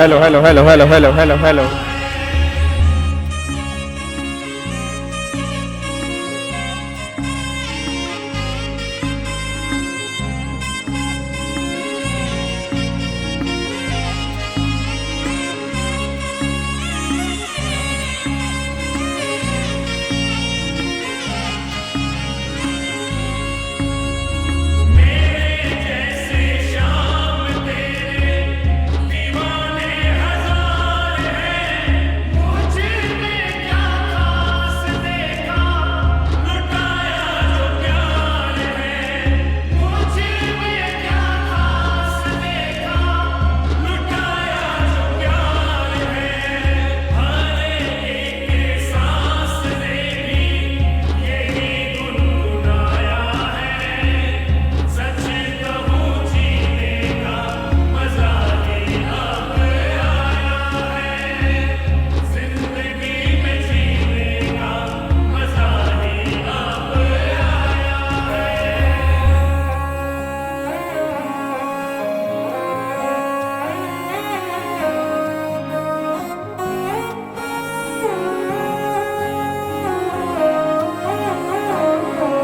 Hello hello hello hello hello hello hello.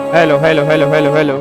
Hello hello hello hello hello.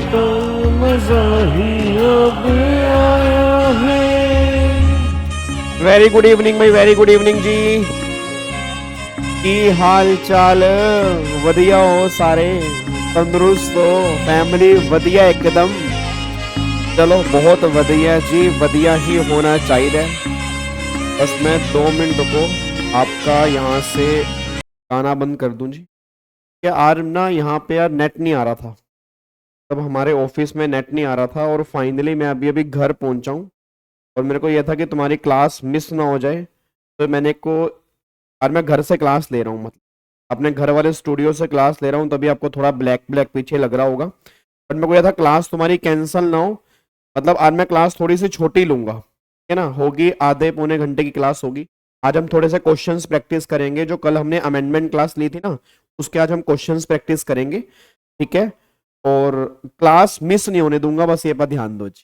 तो मजा ही अब आया है। वेरी गुड इवनिंग भाई, वेरी गुड इवनिंग जी। की हाल चाल वधिया हो, सारे तंदुरुस्त हो, फैमिली वधिया एकदम। चलो बहुत वधिया जी, वधिया ही होना चाहिए। बस मैं 2 मिनट रुको, आपका यहाँ से गाना बंद कर दूं जी। क्या यार ना यहाँ पे यार नेट नहीं आ रहा था, तब हमारे ऑफिस में नेट नहीं आ रहा था, और फाइनली मैं अभी अभी घर पहुंचा हूँ। और मेरे को यह था कि तुम्हारी क्लास मिस ना हो जाए, तो मैंने को यार मैं घर से क्लास ले रहा हूँ, मतलब अपने घर वाले स्टूडियो से क्लास ले रहा हूँ, तभी आपको थोड़ा ब्लैक ब्लैक पीछे लग रहा होगा। बट मेरे को यह था क्लास तुम्हारी कैंसिल ना हो, मतलब आज मैं क्लास थोड़ी सी छोटी लूंगा, ठीक है ना। होगी आधे पौने घंटे की क्लास होगी। आज हम थोड़े से क्वेश्चंस प्रैक्टिस करेंगे, जो कल हमने अमेंडमेंट क्लास ली थी ना, उसके आज हम क्वेश्चंस प्रैक्टिस करेंगे, ठीक है। और क्लास मिस नहीं होने दूंगा, बस ये पर ध्यान दो जी।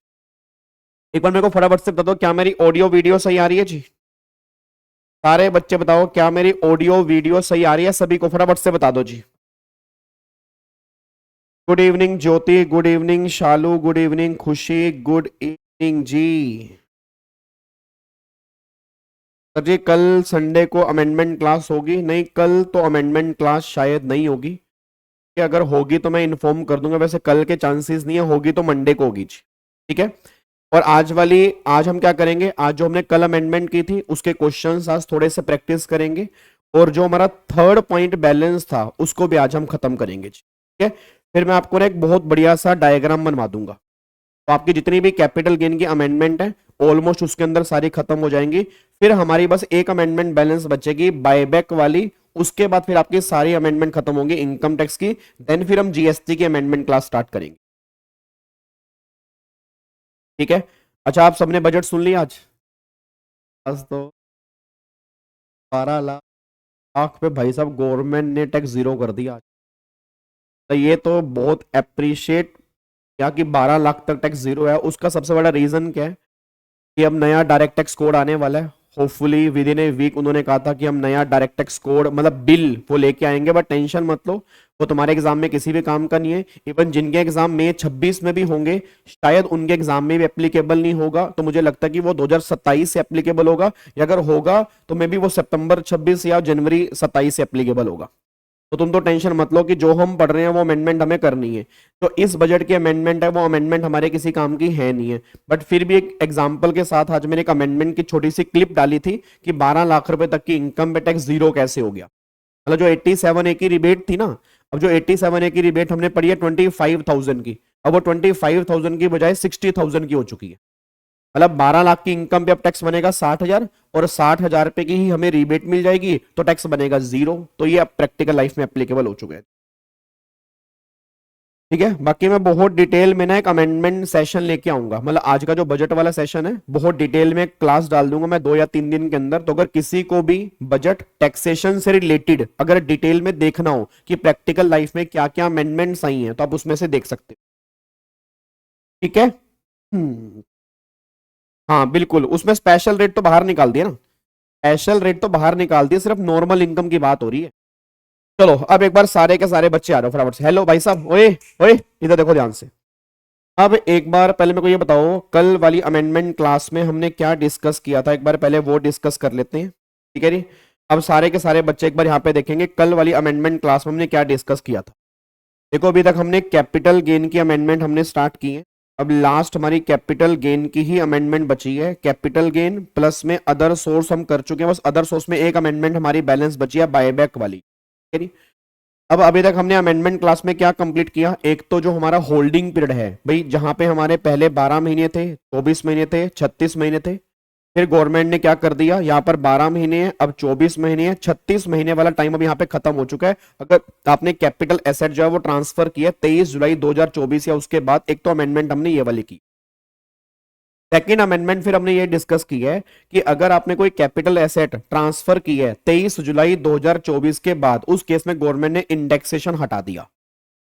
एक बार मेरे को फटाफट से बता दो, क्या मेरी ऑडियो वीडियो सही आ रही है जी? सारे बच्चे बताओ, क्या मेरी ऑडियो वीडियो सही आ रही है? सभी को फटाफट से बता दो जी। गुड इवनिंग ज्योति, गुड इवनिंग शालू, गुड इवनिंग खुशी, गुड इवनिंग जी। सर जी कल संडे को अमेंडमेंट क्लास होगी? नहीं, कल तो अमेंडमेंट क्लास शायद नहीं होगी, कि अगर होगी तो मैं इन्फॉर्म कर दूंगा। वैसे कल के चांसेस नहीं है, होगी तो मंडे को होगी जी, ठीक है। और आज हम क्या करेंगे, आज जो हमने कल अमेंडमेंट की थी उसके क्वेश्चंस आज थोड़े से प्रैक्टिस करेंगे, और जो हमारा थर्ड पॉइंट बैलेंस था उसको भी आज हम खत्म करेंगे, ठीक है। फिर मैं आपको ना एक बहुत बढ़िया सा डायग्राम बनवा दूंगा, तो आपकी जितनी भी कैपिटल गेन की अमेंडमेंट है ऑलमोस्ट उसके अंदर सारी खत्म हो जाएंगी। फिर हमारी बस एक अमेंडमेंट बैलेंस बचेगी, बायबैक वाली। उसके बाद फिर आपकी सारी अमेंडमेंट खत्म होंगी इनकम टैक्स की। देन फिर हम जीएसटी की अमेंडमेंट क्लास स्टार्ट करेंगे, ठीक है। अच्छा, आप सबने बजट सुन लिया आज तो 12 लाख पे भाई साहब गवर्नमेंट ने टैक्स जीरो कर दिया। तो ये तो बहुत अप्रिशिएट किया कि 12 लाख तक टैक्स जीरो है। उसका सबसे बड़ा रीजन क्या है कि अब नया डायरेक्ट टैक्स कोड आने वाला है। Hopefully within a week उन्होंने कहा था कि हम नया डायरेक्ट टैक्स कोड मतलब बिल वो लेके आएंगे, बट टेंशन मत लो, वो तुम्हारे एग्जाम में किसी भी काम का नहीं है। इवन जिनके एग्जाम मई 26 में भी होंगे शायद उनके एग्जाम में भी एप्लीकेबल नहीं होगा, तो मुझे लगता है कि वो 2027 से एप्लीकेबल होगा, या अगर होगा तो मे बी वो सितंबर 26 या जनवरी 27 से एप्लीकेबल होगा। तो तुम तो टेंशन मत लो कि जो हम पढ़ रहे हैं वो अमेंडमेंट हमें करनी है। तो इस बजट की अमेंडमेंट है वो अमेंडमेंट हमारे किसी काम की है नहीं है, बट फिर भी एक एग्जांपल के साथ आज मैंने एक अमेंडमेंट की छोटी सी क्लिप डाली थी कि 12 लाख रुपए तक की इनकम पे टैक्स जीरो कैसे हो गया। मतलब जो 87A की रिबेट थी ना, अब जो 87A की रिबेट हमने पढ़ी है 25,000 की, अब वो 25,000 की बजाय 60,000 की हो चुकी है। मतलब 12 लाख की इनकम पे अब टैक्स बनेगा 60,000, और 60,000 रुपए की ही हमें रिबेट मिल जाएगी तो टैक्स बनेगा 0। तो ये अब प्रैक्टिकल लाइफ में एप्लीकेबल हो चुके हैं। ठीक है, बाकी मैं बहुत डिटेल में ना एक अमेंडमेंट सेशन लेके आऊंगा, मतलब आज का जो बजट वाला सेशन है बहुत डिटेल में क्लास डाल दूंगा मैं 2 या 3 दिन के अंदर। तो अगर किसी को भी बजट टैक्सेशन से रिलेटेड अगर डिटेल में देखना हो कि प्रैक्टिकल लाइफ में क्या क्या अमेंडमेंट्स आई हैं तो आप उसमें से देख सकते हो। ठीक है। हाँ बिल्कुल, उसमें स्पेशल रेट तो बाहर निकाल दिया ना, स्पेशल रेट तो बाहर निकाल दिया, सिर्फ नॉर्मल इनकम की बात हो रही है। चलो अब एक बार सारे के सारे बच्चे आ रहे हो फटाफट से। हेलो भाई साहब, ओए ओए इधर देखो ध्यान से। अब एक बार पहले मेरे को ये बताओ, कल वाली अमेंडमेंट क्लास में हमने क्या डिस्कस किया था, एक बार पहले वो डिस्कस कर लेते हैं। ठीक है जी। अब सारे के सारे बच्चे एक बार यहाँ पे देखेंगे कल वाली अमेंडमेंट क्लास में हमने क्या डिस्कस किया था। देखो अभी तक हमने कैपिटल गेन की अमेंडमेंट हमने स्टार्ट की है। अब लास्ट हमारी कैपिटल गेन की ही अमेंडमेंट बची है। कैपिटल गेन प्लस में अदर सोर्स हम कर चुके हैं, बस अदर सोर्स में एक अमेंडमेंट हमारी बैलेंस बची है, बायबैक वाली। ठीक है जी। अब अभी तक हमने अमेंडमेंट क्लास में क्या कंप्लीट किया, एक तो जो हमारा होल्डिंग पीरियड है भाई, जहां पे हमारे पहले 12 महीने थे, 24 महीने थे, 36 महीने थे, फिर गवर्नमेंट ने क्या कर दिया, यहाँ पर 12 महीने है, अब 24 महीने है, 36 महीने वाला टाइम अब यहाँ पे खत्म हो चुका है। अगर आपने कैपिटल एसेट जो है वो ट्रांसफर किया 23 जुलाई 2024 या उसके बाद, एक तो अमेंडमेंट हमने ये वाली की। सेकेंड अमेंडमेंट फिर हमने ये डिस्कस की है कि अगर आपने कोई कैपिटल एसेट ट्रांसफर की है 23 जुलाई 2024 के बाद, उस केस में गवर्नमेंट ने इंडेक्सेशन हटा दिया।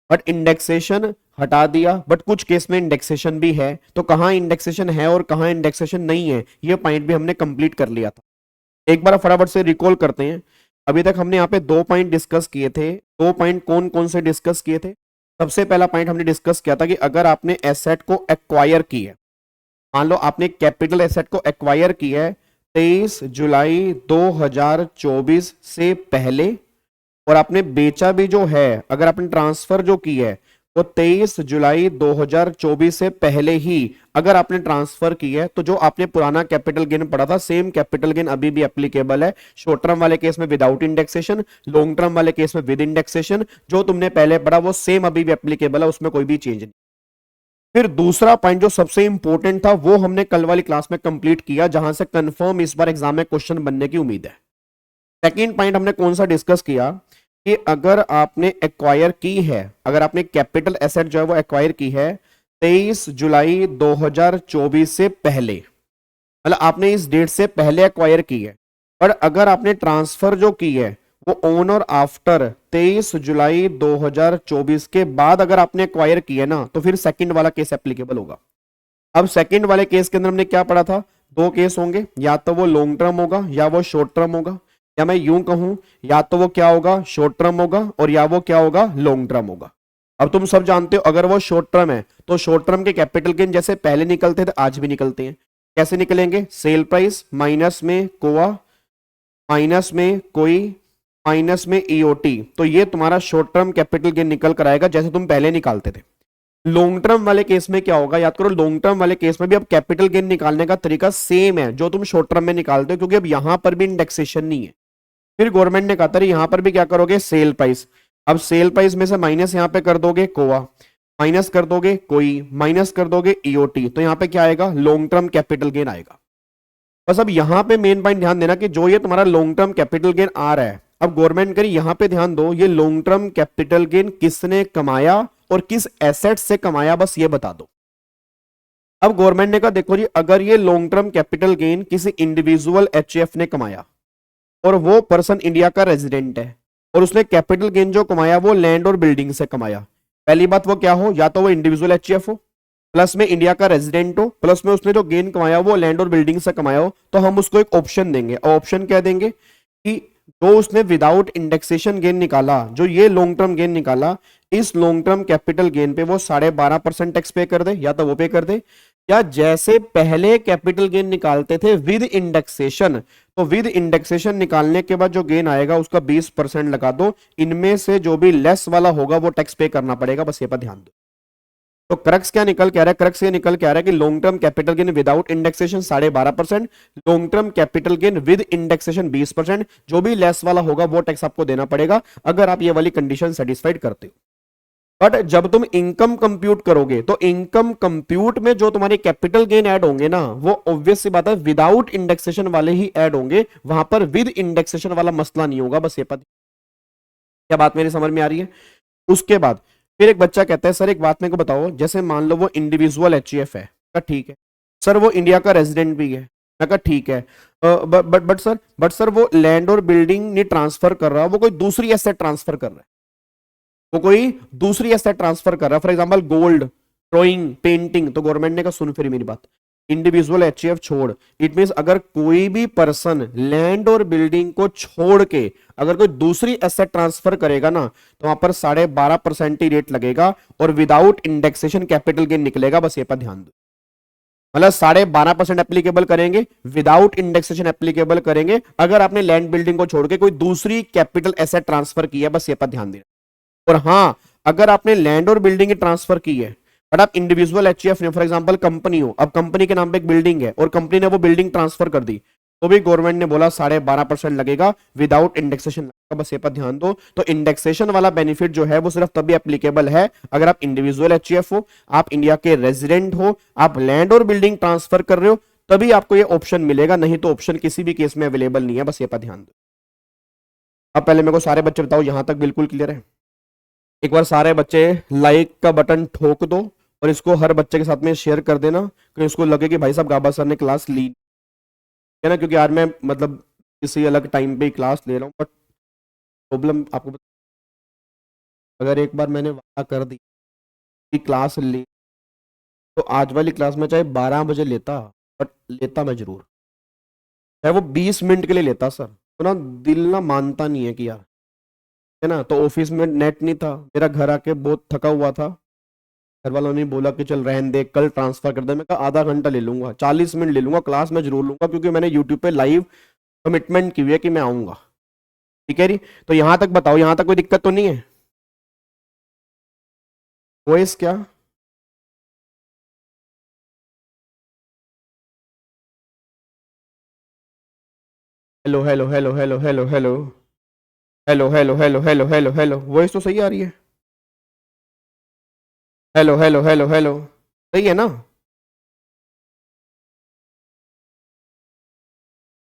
बट इंडेक्सेशन हटा दिया, बट कुछ केस में इंडेक्सेशन भी है, तो कहां इंडेक्सेशन है और कहां इंडेक्सेशन नहीं है ये पॉइंट भी हमने कंप्लीट कर लिया था। एक बार फटाफट से रिकॉल करते हैं। अभी तक हमने यहाँ पे 2 पॉइंट डिस्कस किए थे। 2 पॉइंट कौन कौन से डिस्कस किए थे। सबसे पहला पॉइंट हमने डिस्कस किया था कि अगर आपने एसेट को एक्वायर की है, मान लो आपने कैपिटल एसेट को एक्वायर किया है 23 जुलाई 2024 से पहले, और आपने बेचा भी जो है, अगर आपने ट्रांसफर जो की है वो 23 जुलाई 2024 से पहले ही अगर आपने ट्रांसफर की है, तो जो आपने पुराना कैपिटल गेन पढ़ा था सेम कैपिटल गेन अभी भी एप्लीकेबल है। शॉर्ट टर्म वाले केस में विदाउट इंडेक्सेशन, लॉन्ग टर्म वाले केस में विद इंडेक्सेशन, जो तुमने पहले पढ़ा वो सेम अभी भी एप्लीकेबल है, उसमें कोई भी चेंज नहीं। फिर दूसरा पॉइंट जो सबसे इंपॉर्टेंट था वो हमने कल वाली क्लास में कंप्लीट किया, जहां से कंफर्म इस बार एग्जाम में क्वेश्चन बनने की उम्मीद है। सेकंड पॉइंट हमने कौन सा डिस्कस किया कि अगर आपने एक्वायर की है, अगर आपने कैपिटल एसेट जो है वो एक्वायर की है 23 जुलाई 2024 से पहले, मतलब आपने इस डेट से पहले एक्वायर की है, पर अगर आपने ट्रांसफर जो की है वो ऑन और आफ्टर 23 जुलाई 2024 के बाद अगर आपने एक्वायर की है ना, तो फिर सेकंड वाला केस एप्लीकेबल होगा। अब सेकंड वाले केस के अंदर हमने क्या पढ़ा था, 2 केस होंगे, या तो वो लॉन्ग टर्म होगा या वो शॉर्ट टर्म होगा, या मैं यूं कहूं या तो वो क्या होगा शॉर्ट टर्म होगा और या वो क्या होगा लॉन्ग टर्म होगा। अब तुम सब जानते हो अगर वो शॉर्ट टर्म है तो शॉर्ट टर्म के कैपिटल गेन जैसे पहले निकलते थे आज भी निकलते हैं। कैसे निकलेंगे, सेल प्राइस माइनस में कोआ माइनस में कोई माइनस में ईओटी, तो ये तुम्हारा शॉर्ट टर्म कैपिटल गेन निकल कर आएगा जैसे तुम पहले निकालते थे। लॉन्ग टर्म वाले केस में क्या होगा, याद करो लॉन्ग टर्म वाले केस में भी अब कैपिटल गेन निकालने का तरीका सेम है जो तुम शॉर्ट टर्म में निकालते हो, क्योंकि अब यहां पर भी इंडेक्सेशन नहीं है। फिर गवर्नमेंट ने कहा था यहां पर भी क्या करोगे, सेल प्राइस। अब सेल प्राइस में से माइनस यहां पे कर दोगे कोआ, माइनस कर दोगे कोई, माइनस कर दोगे ईओटी, तो यहां पे क्या आएगा, लॉन्ग टर्म कैपिटल गेन आएगा। बस अब यहां पे मेन पॉइंट ध्यान देना कि जो ये तुम्हारा लॉन्ग टर्म कैपिटल गेन आ रहा है, अब गवर्नमेंट करी यहां पे ध्यान दो, ये लॉन्ग टर्म कैपिटल गेन किसने कमाया और किस एसेट से कमाया, बस ये बता दो। अब गवर्नमेंट ने कहा देखो जी, अगर ये लॉन्ग टर्म कैपिटल गेन किसी इंडिविजुअल एचएफ ने कमाया और वो पर्सन इंडिया का रेजिडेंट है, और उसने कैपिटल गेन जो कमाया वो लैंड और बिल्डिंग से कमाया, पहली बात वो क्या हो, या तो वो इंडिविजुअल एचएफ हो, प्लस में इंडिया का रेजिडेंट हो, प्लस में उसने जो गेन कमाया वो लैंड और बिल्डिंग से कमाया हो, तो हम उसको एक ऑप्शन देंगे। और ऑप्शन क्या देंगे कि जो उसने विदाउट इंडेक्सेशन गेन निकाला, जो ये लॉन्ग टर्म गेन निकाला, इस लॉन्ग टर्म कैपिटल गेन पे वो 12.5% टैक्स पे कर दे, या तो वो पे कर दे, या जैसे पहले कैपिटल गेन निकालते थे विद इंडेक्सेशन, तो विद इंडेक्सेशन निकालने के बाद जो गेन आएगा उसका 20% लगा दो, इनमें से जो भी लेस वाला होगा वो टैक्स पे करना पड़ेगा, बस ये पर ध्यान दो। तो क्रक्स क्या निकल के आ रहा है, क्रक्स ये निकल के आ रहा है कि long term capital gain without indexation 12.5%, long term capital gain with indexation 20%, जो भी लेस वाला होगा वो टैक्स आपको देना पड़ेगा अगर आप ये वाली कंडीशन सेटिस्फाइड करते हो। बट जब तुम इनकम कंप्यूट करोगे तो इनकम कंप्यूट में जो तुम्हारे कैपिटल गेन ऐड होंगे ना, वो ऑब्वियस सी बात है विदाउट इंडेक्सेशन वाले ही ऐड होंगे, वहां पर विद इंडेक्सेशन वाला मसला नहीं होगा। बस ये पता, क्या बात मेरी समझ में आ रही है? उसके बाद फिर एक बच्चा कहता है सर एक बात मेरे को बताओ, जैसे मान लो वो इंडिविजुअल एचईएफ है, कहा ठीक है सर, वो इंडिया का रेजिडेंट भी है, मैं कहा ठीक है, बट सर वो लैंड और बिल्डिंग नहीं ट्रांसफर कर रहा, वो कोई दूसरी एसेट ट्रांसफर कर रहा है, वो कोई दूसरी एसेट ट्रांसफर कर रहा है, for example gold, drawing, painting. तो गवर्नमेंट ने कहा सुन फिर मेरी बात, इंडिविजुअल एचईएफ छोड़, इट मींस अगर कोई भी पर्सन लैंड और बिल्डिंग को छोड़ के अगर कोई दूसरी एसेट ट्रांसफर करेगा ना, तो वहां पर 12.5% ही रेट लगेगा और विदाउट इंडेक्सेशन कैपिटल गेन निकलेगा। बस ये पर ध्यान दो, मतलब 12.5% एप्लीकेबल करेंगे, विदाउट इंडेक्सेशन एप्लीकेबल करेंगे अगर आपने लैंड बिल्डिंग को छोड़ के कोई दूसरी कैपिटल एसेट ट्रांसफर की है। बस ये पर ध्यान देना। और हां, अगर आपने लैंड और बिल्डिंग ट्रांसफर की है बट आप इंडिविजुअल एचईएफ ने, फॉर एग्जांपल कंपनी हो, अब कंपनी के नाम पे एक बिल्डिंग है और कंपनी ने वो बिल्डिंग ट्रांसफर कर दी, तो भी गवर्नमेंट ने बोला 12.5% लगेगा, विदाउट इंडेक्सेशन लगेगा। बस ये पर ध्यान दो। तो इंडेक्सेशन वाला बेनिफिट जो है वो सिर्फ तभी एप्लीकेबल है अगर आप इंडिविजुअल एचईएफ हो, आप इंडिया के रेजिडेंट हो, आप लैंड और बिल्डिंग ट्रांसफर कर रहे हो, तभी आपको ये ऑप्शन मिलेगा, नहीं तो ऑप्शन किसी भी केस में अवेलेबल नहीं है। बस ये पर ध्यान दो। अब पहले मेरे को सारे बच्चे बताओ, यहां तक बिल्कुल क्लियर है? एक बार सारे बच्चे लाइक का बटन ठोक दो और इसको हर बच्चे के साथ में शेयर कर देना कि उसको लगे कि भाई साहब गाबा सर ने क्लास ली है ना, क्योंकि यार मैं मतलब किसी अलग टाइम पे ही क्लास ले रहा हूँ, बट प्रॉब्लम आपको अगर एक बार मैंने वादा कर दी कि क्लास ली, तो आज वाली क्लास में चाहे 12 बजे लेता, बट लेता मैं जरूर, चाहे वो 20 मिनट के लिए लेता सर। तो ना दिल ना मानता नहीं है कि यार, है ना, तो ऑफिस में नेट नहीं था, मेरा घर आके बहुत थका हुआ था, घर वालों ने बोला कि चल रहन दे, कल ट्रांसफर कर दे। मैं कहा आधा घंटा ले लूंगा, 40 मिनट ले लूंगा, क्लास में जरूर लूंगा, क्योंकि मैंने यूट्यूब पे लाइव कमिटमेंट की हुई है कि मैं आऊंगा। ठीक है जी? तो यहां तक बताओ, यहां तक कोई दिक्कत तो नहीं है? वॉइस क्या? Hello hello hello hello hello hello hello hello hello hello hello hello, voice तो सही आ रही है? हेलो हेलो हेलो हेलो, सही है ना?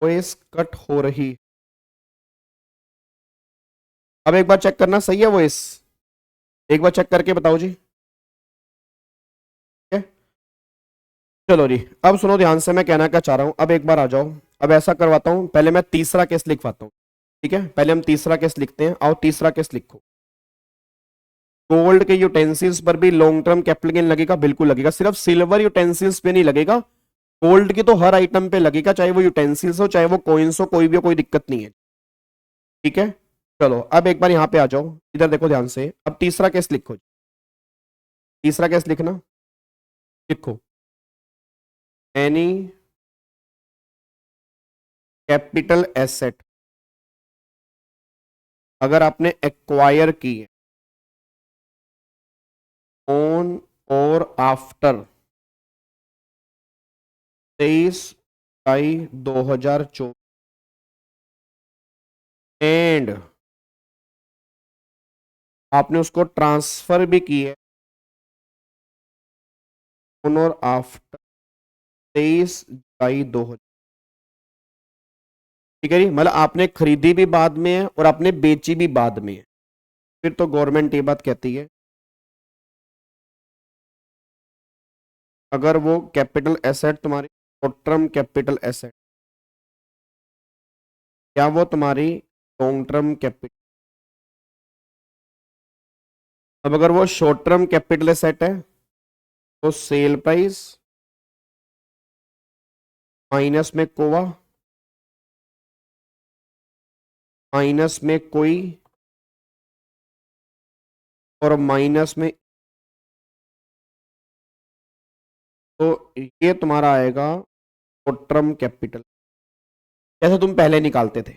वॉइस कट हो रही, अब एक बार चेक करना, सही है वॉइस? एक बार चेक करके बताओ जी। ठीक है, चलो जी, अब सुनो ध्यान से, मैं कहना क्या चाह रहा हूं, अब एक बार आ जाओ। अब ऐसा करवाता हूं, पहले मैं तीसरा केस लिखवाता हूं। ठीक है, पहले हम तीसरा केस लिखते हैं। आओ तीसरा केस लिखो। गोल्ड के यूटेंसिल्स पर भी लॉन्ग टर्म कैपिटल गेन लगेगा? बिल्कुल लगेगा, सिर्फ सिल्वर यूटेंसिल्स पे नहीं लगेगा, गोल्ड की तो हर आइटम पे लगेगा, चाहे वो यूटेंसिल्स हो चाहे वो कॉइन्स हो, कोई भी हो, कोई दिक्कत नहीं है। ठीक है, चलो अब एक बार यहां पे आ जाओ, इधर देखो ध्यान से। अब तीसरा केस लिखो, तीसरा केस लिखना, लिखो। एनी कैपिटल एसेट अगर आपने एक्वायर की है ऑन और आफ्टर 23/2/2024 एंड आपने उसको ट्रांसफर भी की है ऑन और आफ्टर 23/2/2024, ठीक है जी, मतलब आपने खरीदी भी बाद में है और आपने बेची भी बाद में है, फिर तो गवर्नमेंट ये बात कहती है अगर वो कैपिटल एसेट तुम्हारी शॉर्ट टर्म कैपिटल एसेट या वो तुम्हारी लॉन्ग टर्म कैपिटल, अब अगर वो शॉर्ट टर्म कैपिटल एसेट है तो सेल प्राइस माइनस में कोवा माइनस में कोई और माइनस में, तो ये तुम्हारा आएगा शॉर्ट टर्म कैपिटल, जैसे तुम पहले निकालते थे।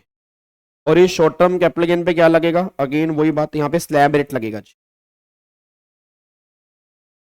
और ये शॉर्ट टर्म कैपिटल गेन पे क्या लगेगा? अगेन वही बात, यहाँ पे स्लैब रेट लगेगा जी।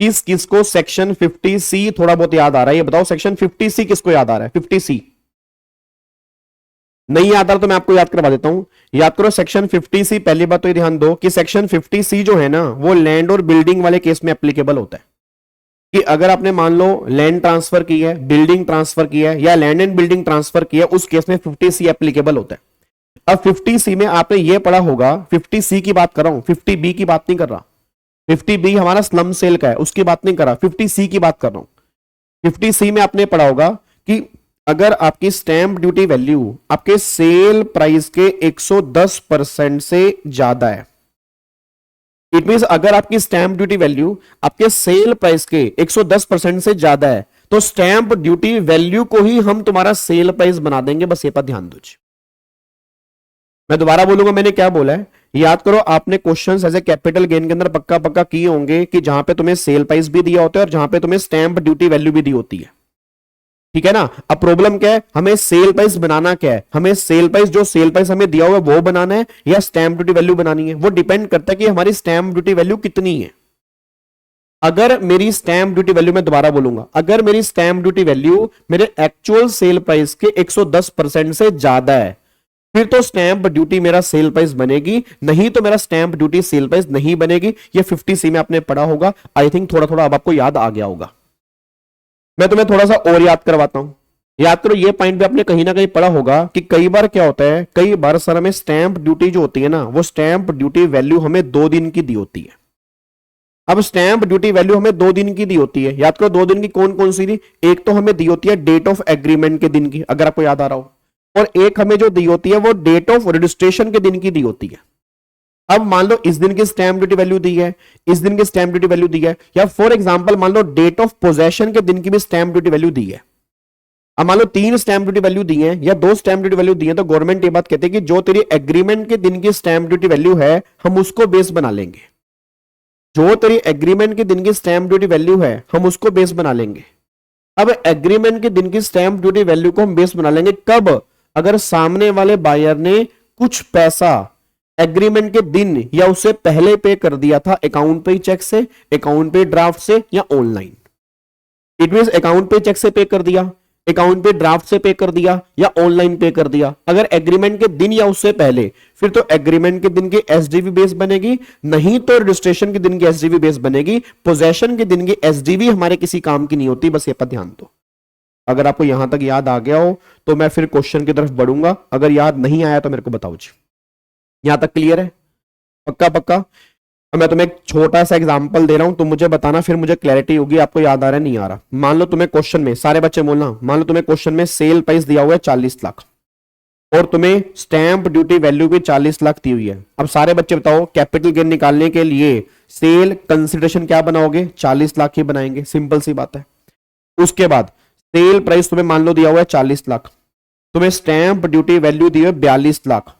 किस किसको सेक्शन 50C थोड़ा बहुत याद आ रहा है, ये बताओ सेक्शन 50C किसको याद आ रहा है? 50C नहीं याद आ रहा तो मैं आपको याद करवा देता हूं। याद करो सेक्शन 50C, पहली बात तो ये ध्यान दो कि सेक्शन 50C जो है ना वो लैंड और बिल्डिंग वाले केस में एप्लीकेबल होता है। कि अगर आपने मान लो लैंड ट्रांसफर की है, बिल्डिंग ट्रांसफर की है या लैंड एंड बिल्डिंग ट्रांसफर की है, उस केस में 50C एप्लीकेबल होता है। अब 50C में आपने ये पढ़ा होगा, 50C की बात कर रहा हूं, 50B की बात नहीं कर रहा। 50B हमारा स्लम सेल का है, उसकी बात नहीं कर रहा, 50C की बात कर रहा हूं। 50C में आपने पढ़ा होगा कि अगर आपकी स्टैंप ड्यूटी वैल्यू आपके सेल प्राइस के 110% से ज्यादा है, इट मींस अगर आपकी स्टैंप ड्यूटी वैल्यू आपके सेल प्राइस के 110% से ज्यादा है तो स्टैंप ड्यूटी वैल्यू को ही हम तुम्हारा सेल प्राइस बना देंगे। बस ये पर ध्यान दो। मैं दोबारा बोलूंगा मैंने क्या बोला है, याद करो आपने क्वेश्चंस ऐसे कैपिटल गेन के अंदर पक्का पक्का किए होंगे कि जहां पे तुम्हें सेल प्राइस भी दिया होता है और जहां पे तुम्हें स्टैंप ड्यूटी वैल्यू भी दी होती है। ठीक है ना। अब प्रॉब्लम क्या है, हमें सेल प्राइस बनाना क्या है, हमें सेल प्राइस जो सेल प्राइस हमें दिया हुआ है वो बनाना है या स्टैंप ड्यूटी वैल्यू बनानी है। वो डिपेंड करता है कि हमारी स्टैंप ड्यूटी वैल्यू कितनी है। अगर मेरी स्टैंप ड्यूटी वैल्यू, मैं दोबारा बोलूंगा, अगर मेरी स्टैंप ड्यूटी वैल्यू मेरे एक्चुअल सेल प्राइस के 110% से ज्यादा है फिर तो स्टैंप ड्यूटी मेरा सेल प्राइस बनेगी, नहीं तो मेरा स्टैंप ड्यूटी सेल प्राइस नहीं बनेगी। ये 50C में आपने पढ़ा होगा, आई थिंक थोड़ा थोड़ा अब आपको याद आ गया होगा। मैं तुम्हें थोड़ा सा और याद करवाता हूं। याद करो ये पॉइंट भी आपने कहीं ना कहीं पढ़ा होगा कि कई बार क्या होता है, कई बार सर हमें स्टैंप ड्यूटी जो होती है ना वो स्टैंप ड्यूटी वैल्यू हमें 2 दिन की दी होती है। अब स्टैंप ड्यूटी वैल्यू हमें 2 दिन की दी होती है, याद करो 2 दिन की कौन कौन सी थी। एक तो हमें दी होती है डेट ऑफ एग्रीमेंट के दिन की, अगर आपको याद आ रहा हो, और एक हमें जो दी होती है वो डेट ऑफ रजिस्ट्रेशन के दिन की दी होती है। अब मान लो इस दिन की स्टैंप ड्यूटी वैल्यू दी है, इस दिन की स्टैंप ड्यूटी वैल्यू दी है, या फॉर एग्जांपल मान लो डेट ऑफ पोजेशन के दिन की भी स्टैंप ड्यूटी वैल्यू दी है। अब मान लो 3 स्टैंप ड्यूटी वैल्यू दी है या 2 स्टैंप ड्यूटी वैल्यू दी है, तो गवर्नमेंट ये बात कहती है कि जो तेरी एग्रीमेंट के दिन की स्टैंप ड्यूटी वैल्यू है हम उसको बेस बना लेंगे। जो तेरी एग्रीमेंट के दिन की स्टैंप ड्यूटी वैल्यू है हम उसको बेस बना लेंगे। अब एग्रीमेंट के दिन की स्टैंप ड्यूटी वैल्यू को हम बेस बना लेंगे कब, अगर सामने वाले बायर ने कुछ पैसा एग्रीमेंट के दिन या उससे पहले पे कर दिया था, अकाउंट पे चेक से, अकाउंट पे ड्राफ्ट से या online. It means account pay check से पे कर दिया, अकाउंट पे ड्राफ्ट से पे कर दिया या ऑनलाइन पे कर दिया। अगर एग्रीमेंट के दिन या उससे पहले, फिर तो एग्रीमेंट के दिन की एसडीवी बेस बनेगी, नहीं तो रजिस्ट्रेशन के दिन की एसडीवी बेस बनेगी। पोजेशन के दिन की एसडीवी हमारे किसी काम की नहीं होती, बस ये पर ध्यान दो। अगर आपको यहां तक याद आ गया हो तो मैं फिर क्वेश्चन की तरफ बढ़ूंगा, अगर याद नहीं आया तो मेरे को बताओ जी। यहां तक क्लियर है? पक्का पक्का। और मैं तुम्हें एक छोटा सा एग्जांपल दे रहा हूं, तुम मुझे बताना, फिर मुझे क्लैरिटी होगी आपको याद आ रहा है नहीं आ रहा। मान लो तुम्हें क्वेश्चन में, सारे बच्चे बोलना, मान लो तुम्हें क्वेश्चन में सेल प्राइस दिया हुआ है 40 लाख और तुम्हें स्टैंप ड्यूटी वैल्यू भी 40 लाख दी हुई है। अब सारे बच्चे बताओ कैपिटल गेन निकालने के लिए सेल कंसिडरेशन क्या बनाओगे? 40 लाख ही बनाएंगे, सिंपल सी बात है। उसके बाद सेल प्राइस तुम्हें मान लो दिया हुआ है 40 लाख, तुम्हें स्टैंप ड्यूटी वैल्यू दी है 42 लाख,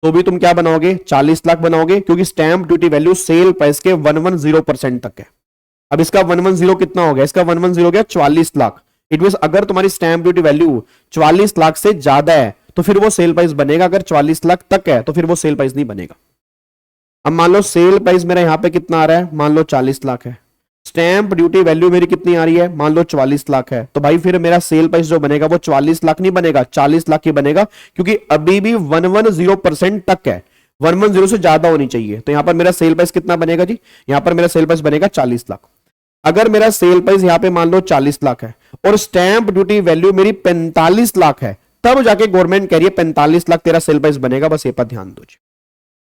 तो भी तुम क्या बनाओगे? 40 लाख बनाओगे, क्योंकि stamp duty value sale price के 110% तक है। अब इसका 110 कितना हो गया? इसका 110 हो गया 44 लाख। इट मींस अगर तुम्हारी स्टैंप ड्यूटी वैल्यू 44 लाख से ज्यादा है तो फिर वो सेल प्राइस बनेगा, अगर 44 लाख तक है तो फिर वो सेल प्राइस नहीं बनेगा। अब मान लो सेल प्राइस मेरा यहां पे कितना आ रहा है, मान लो 40 लाख है, स्टैंप ड्यूटी वैल्यू मेरी कितनी आ रही है, मान लो 44 लाख है, तो भाई फिर मेरा सेल प्राइस जो बनेगा वो 44 लाख नहीं बनेगा, 40 लाख ही बनेगा, क्योंकि अभी भी 110% तक है, 110 से ज्यादा होनी चाहिए। तो यहां पर मेरा सेल प्राइस कितना बनेगा जी? यहां पर मेरा सेल प्राइस बनेगा 40 लाख। अगर मेरा सेल प्राइस यहां पे मान लो 40 लाख है और स्टैंप ड्यूटी वैल्यू मेरी 45 लाख है, तब जाके गवर्नमेंट कह रही है 45 लाख तेरा सेल प्राइस बनेगा। बस ये पर ध्यान दो।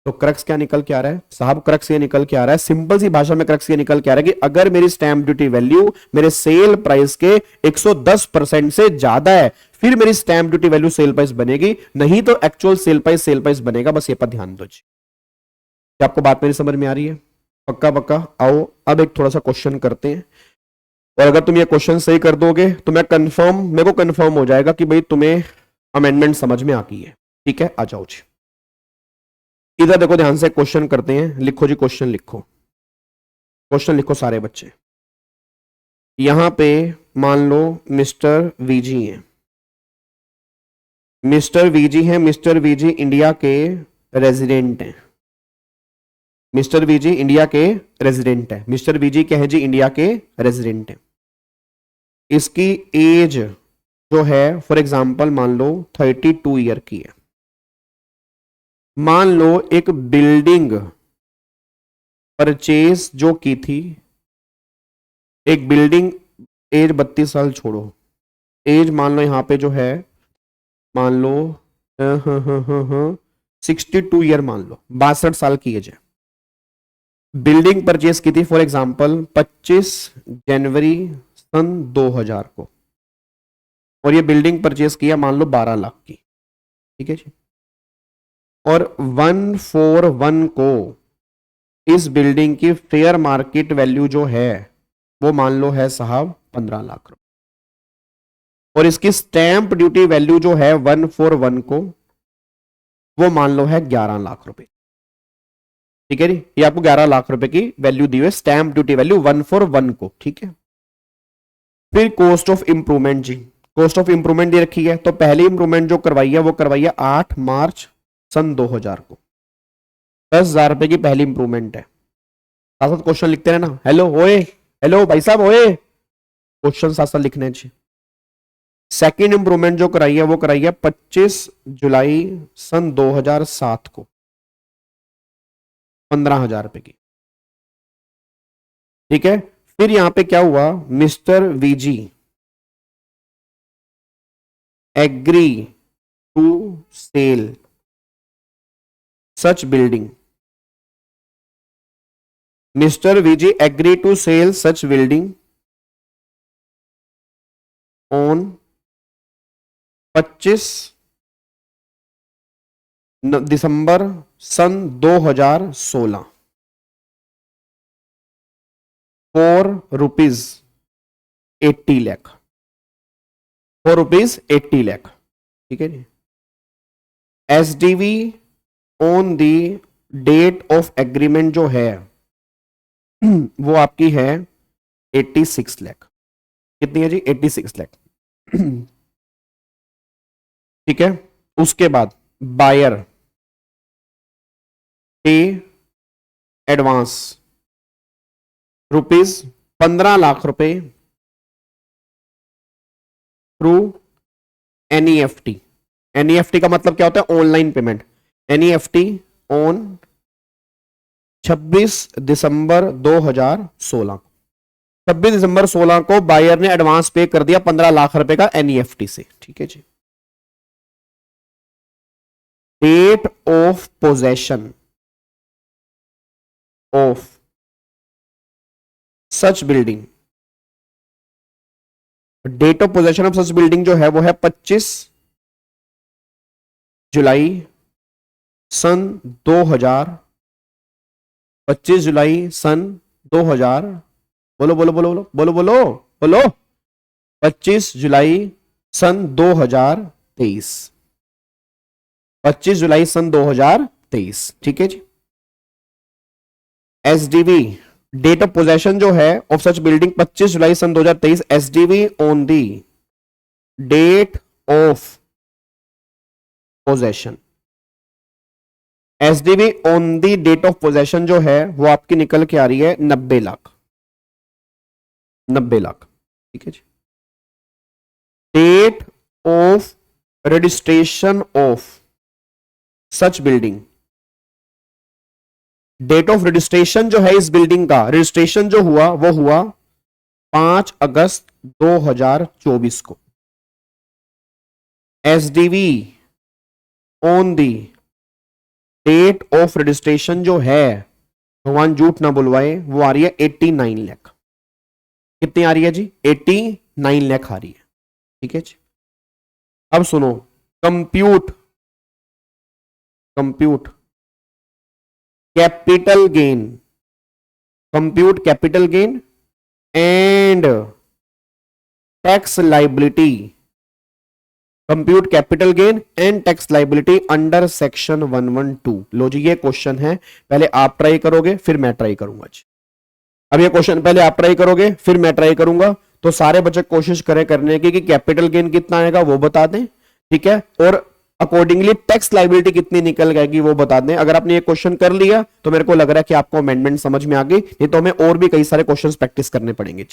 तो क्रक्स क्या निकल के आ रहा है साहब? क्रक्स ये निकल के आ रहा है, सिंपल सी भाषा में क्रक्स ये निकल के आ रहा है कि अगर मेरी स्टैंप ड्यूटी वैल्यू मेरे सेल प्राइस के 110% से ज्यादा है फिर मेरी stamp duty value sale price बनेगी, नहीं तो एक्चुअल सेल प्राइस बनेगा। बस ये पर ध्यान दो। क्या आपको बात मेरी समझ में आ रही है? पक्का पक्का। आओ अब एक थोड़ा सा क्वेश्चन करते हैं, और अगर तुम ये क्वेश्चन सही कर दोगे तो मेरे को कंफर्म हो जाएगा कि भाई तुम्हें अमेंडमेंट समझ में आ गई है। ठीक है, आ जाओ जी। इधर देखो ध्यान से, क्वेश्चन करते हैं। लिखो जी, क्वेश्चन लिखो, क्वेश्चन लिखो सारे बच्चे। यहां पे मान लो मिस्टर वीजी हैं, मिस्टर वीजी हैं, मिस्टर वीजी इंडिया के रेजिडेंट हैं। मिस्टर वीजी इंडिया के रेजिडेंट है, मिस्टर वीजी क्या है जी, इंडिया के रेजिडेंट है। इसकी एज जो है फॉर एग्जांपल मान लो 32 ईयर की है। मान लो एक बिल्डिंग परचेज जो की थी, एक बिल्डिंग, एज 32 साल छोड़ो, एज मान लो यहां पे जो है मान लो 62 ईयर, मान लो 62 साल की एज है। बिल्डिंग परचेज की थी फॉर एग्जांपल 25 जनवरी सन 2000 को, और ये बिल्डिंग परचेज किया मान लो 12 लाख की, ठीक है जी। और 141 को इस बिल्डिंग की फेयर मार्केट वैल्यू जो है वो मान लो है साहब 15 लाख रुपए, और इसकी स्टैंप ड्यूटी वैल्यू जो है 141 को वो मान लो है 11 लाख रुपए, ठीक है जी। ये आपको 11 लाख रुपए की वैल्यू दी हुई है, स्टैंप ड्यूटी वैल्यू 141 को, ठीक है। फिर कॉस्ट ऑफ इंप्रूवमेंट जी, कॉस्ट ऑफ इंप्रूवमेंट दे रखी है, तो पहली इंप्रूवमेंट जो करवाई है वो करवाई है 8 मार्च सन 2000 को, 10,000 रुपए की पहली इंप्रूवमेंट है। साथ साथ क्वेश्चन लिखते रहना, हेलो ओए, हेलो भाई साहब ओए, क्वेश्चन साथ साथ लिखने चाहिए। सेकंड इंप्रूवमेंट जो कराई है वो कराई है 25 जुलाई सन 2007 को, 15,000 रुपए की, ठीक है। फिर यहां पे क्या हुआ, mister VG agree to sell such building, mister VG agree to sell such building on 25 December सन 2016 for rupees 80 lakh, for rupees 80 lakh, ठीक है जी। SDV on the date of agreement जो है वो आपकी है 86 लाख, कितनी है जी, 86 लाख, ठीक है। उसके बाद बायर पे एडवांस रुपीज 15 लाख रुपए थ्रू एनईएफटी, एनईएफटी का मतलब क्या होता है, ऑनलाइन पेमेंट, एनईएफटी ऑन 26 दिसंबर 2016, 26 दिसंबर 16 को बायर ने एडवांस पे कर दिया 15 लाख रुपए का एनईएफटी से, ठीक है जी। Date of possession of such building, date of possession of such building जो है वो है 25 जुलाई सन 2000, 25 जुलाई सन 2000, बोलो बोलो बोलो बोलो बोलो बोलो बोलो, 25 जुलाई सन 2023, 25 जुलाई सन 2023, ठीक है जी। एसडीवी डेट ऑफ पोजेशन जो है ऑफ सच बिल्डिंग 25 जुलाई सन 2023, SDV on the date of possession, SDV on the date of possession जो है वो आपकी निकल के आ रही है 90 लाख, 90 लाख, ठीक है जी। Date of registration of such building, date of registration जो है इस बिल्डिंग का, रजिस्ट्रेशन जो हुआ वो हुआ 5 अगस्त 2024 को, SDV on the date of registration जो है, भगवान झूठ ना बुलवाए, वो आ रही है 89 लाख, कितनी आ रही है जी, 89 लाख आ रही है, ठीक है जी। अब सुनो, compute compute capital gain, compute capital gain and tax liability, compute capital gain and tax liability under section 112। लो जी, ये क्वेश्चन है, पहले आप ट्राई करोगे फिर मैं ट्राई करूंगा जी। अब ये क्वेश्चन पहले आप ट्राई करोगे फिर मैं ट्राई करूंगा, तो सारे बच्चे कोशिश करें करने की कि कैपिटल गेन कितना आएगा वो बता दें, ठीक है, और अकॉर्डिंगली टैक्स लाइबिलिटी कितनी निकल जाएगी वो बता दें। अगर आपने ये क्वेश्चन कर लिया तो मेरे को लग रहा है कि आपको अमेंडमेंट समझ में आ गई, नहीं तो हमें और भी कई सारे क्वेश्चंस प्रैक्टिस करने पड़ेंगे।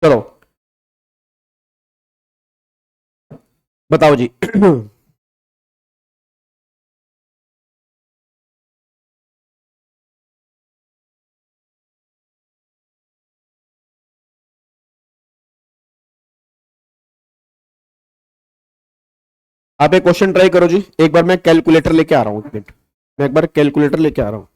चलो बताओ जी। आप एक क्वेश्चन ट्राई करो जी। एक बार मैं कैलकुलेटर लेके आ रहा हूं, एक मिनट, मैं एक बार कैलकुलेटर लेके आ रहा हूं।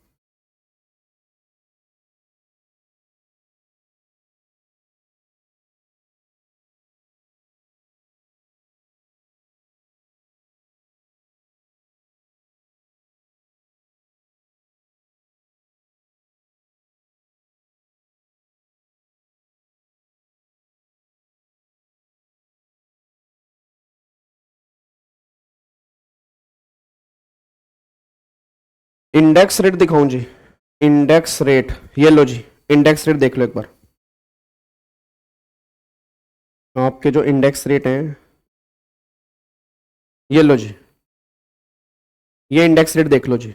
इंडेक्स रेट दिखाऊं जी? इंडेक्स रेट, ये लो जी, इंडेक्स रेट देख लो एक बार। आपके जो इंडेक्स रेट हैं, ये लो जी, ये इंडेक्स रेट देख लो जी।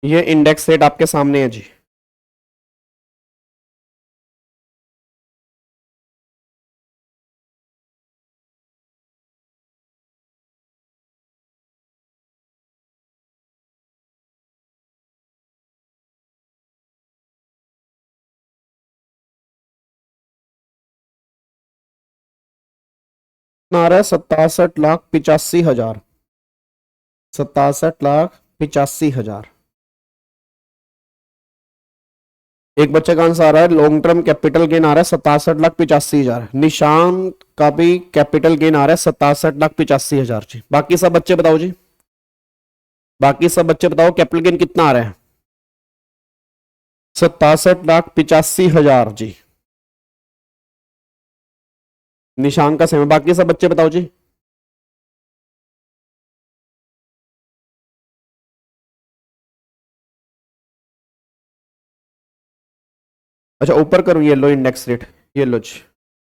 ये इंडेक्स रेट आपके सामने है जी। आ रहा है 67,85,000, 67,85,000। एक बच्चे का आंसर आ रहा है लॉन्ग टर्म कैपिटल गेन आ रहा है 67,85,000। निशांत का भी कैपिटल गेन आ रहा है 67,85,000 जी। बाकी सब बच्चे बताओ जी, बाकी सब बच्चे बताओ कैपिटल गेन कितना आ रहा है? 67,85,000 जी। निशांत का सेम है। बाकी सब बच्चे बताओ जी। अच्छा ऊपर करूं, ये लो इंडेक्स रेट, ये लो जी,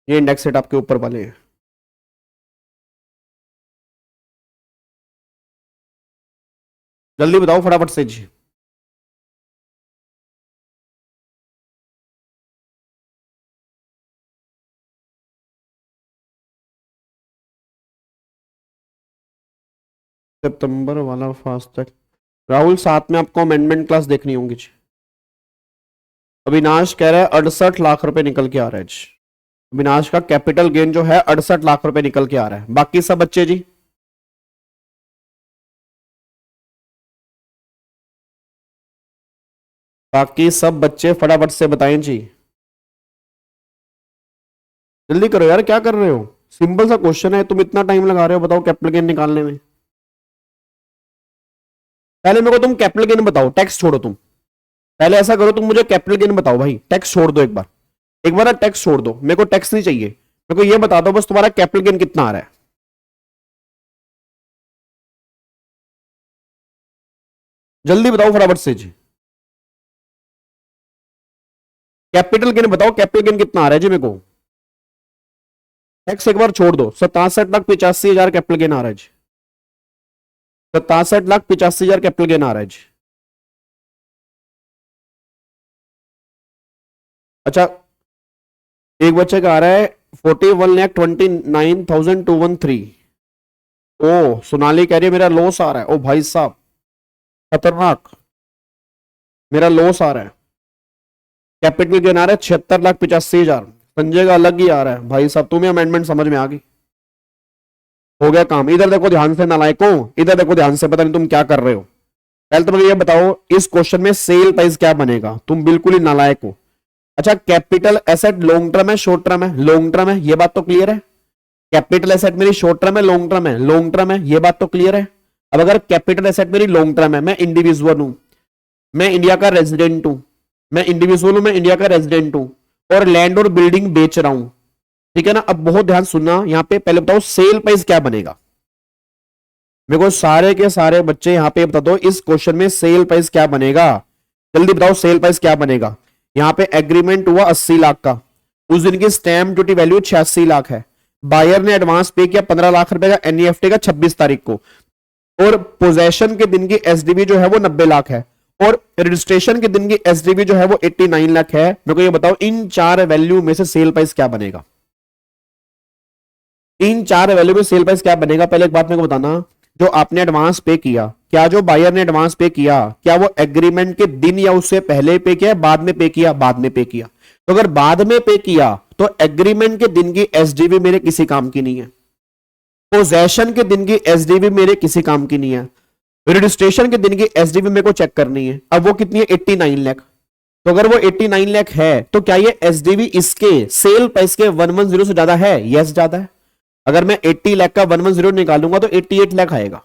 ये इंडेक्स रेट आपके ऊपर वाले हैं। जल्दी बताओ फटाफट से जी। सितंबर वाला फास्टैग, राहुल साथ में आपको अमेंडमेंट क्लास देखनी होंगी जी। अविनाश कह रहा है 68 लाख रुपए निकल के आ रहा है जी। अविनाश का कैपिटल गेन जो है 68 लाख रुपए निकल के आ रहा है। बाकी सब बच्चे जी, बाकी सब बच्चे फटाफट से बताएं जी। जल्दी करो यार, क्या कर रहे हो? सिंपल सा क्वेश्चन है, तुम इतना टाइम लगा रहे हो, बताओ कैपिटल गेन निकालने में। पहले मेरे को तुम कैपिटल गेन बताओ, टैक्स छोड़ो तुम। पहले ऐसा करो, तुम मुझे कैपिटल गेन बताओ भाई, टैक्स छोड़ दो एक बार। एक बार टैक्स छोड़ दो, मेरे को टैक्स नहीं चाहिए, मेरे को ये बता दो बस तुम्हारा कैपिटल गेन कितना आ रहा है। जल्दी बताओ फटाफट से जी। कैपिटल गेन बताओ, कैपिटल गेन कितना आ रहा है जी मेरे को। टैक्स एक बार छोड़ दो, 67,85,000 कैपिटल गेन आ रहा है जी। 67,85,000 कैपिटल गेन आ रहा है जी। अच्छा एक बच्चे का आ रहा है 41,29,213। ओ सोनाली कह रही है मेरा लॉस आ रहा है। ओ भाई साहब खतरनाक, मेरा लॉस आ रहा है। कैपिटल गेन आ रहा है 76,85,000। संजय का अलग ही आ रहा है। भाई साहब तुम्हें अमेंडमेंट समझ में आ गई, हो गया काम। इधर देखो ध्यान से नालायकों, इधर देखो ध्यान से, पता नहीं तुम क्या कर रहे हो। पहले तो मुझे ये बताओ इस क्वेश्चन में सेल प्राइस क्या बनेगा, तुम बिल्कुल ही नालायक हो। अच्छा कैपिटल एसेट लॉन्ग टर्म है शॉर्ट टर्म है? लॉन्ग टर्म है, ये बात तो क्लियर है। कैपिटल एसेट मेरी शॉर्ट टर्म है लॉन्ग टर्म है? लॉन्ग टर्म है, ये बात तो क्लियर है। अब अगर कैपिटल एसेट मेरी लॉन्ग टर्म है, मैं इंडिविजुअल हूं, मैं इंडिया का रेजिडेंट हूं, मैं इंडिविजुअल हूं, मैं इंडिया का रेजिडेंट हूं, और लैंड और बिल्डिंग बेच रहा हूं, ठीक है ना। अब बहुत ध्यान सुनना, यहां पे पहले बताओ सेल प्राइस क्या बनेगा। मेरे को सारे के सारे बच्चे यहां पे बता दो, इस क्वेश्चन में सेल प्राइस क्या बनेगा, जल्दी बताओ सेल प्राइस क्या बनेगा। यहां पे एग्रीमेंट हुआ 80 लाख का, उस दिन की स्टैम्प ड्यूटी वैल्यू 86 लाख है, बायर ने एडवांस पे किया 15 लाख रुपए का एनईएफटी का 26 तारीख को, और पोजेशन के दिन की एसडीवी जो है वो 90 लाख है, और रजिस्ट्रेशन के दिन की एसडीवी जो है वो 89 लाख है। मेरे को ये बताओ इन चार वैल्यू में से सेल प्राइस क्या बनेगा, इन चार वैल्यू में सेल प्राइस क्या बनेगा। पहले एक बात मेरे को बताना, जो आपने एडवांस पे किया, क्या जो बायर ने एडवांस पे किया, क्या वो एग्रीमेंट के दिन या उससे पहले पे किया, बाद में पे किया, बाद में पे किया। तो अगर बाद में पे किया तो एग्रीमेंट के दिन की एसडीवी मेरे किसी काम की नहीं है, पोजेशन के दिन की एसडीवी मेरे किसी काम की नहीं है, रजिस्ट्रेशन के दिन की एसडीवी मेरे को चेक करनी है। अब वो कितनी है, 89 लाख। तो अगर वो 89 लाख है तो क्या ये एसडीवी इसके सेल प्राइस के 110 से ज्यादा है? यस ज्यादा है। अगर मैं 80 लाख का 110 निकालूंगा तो 88 लाख आएगा,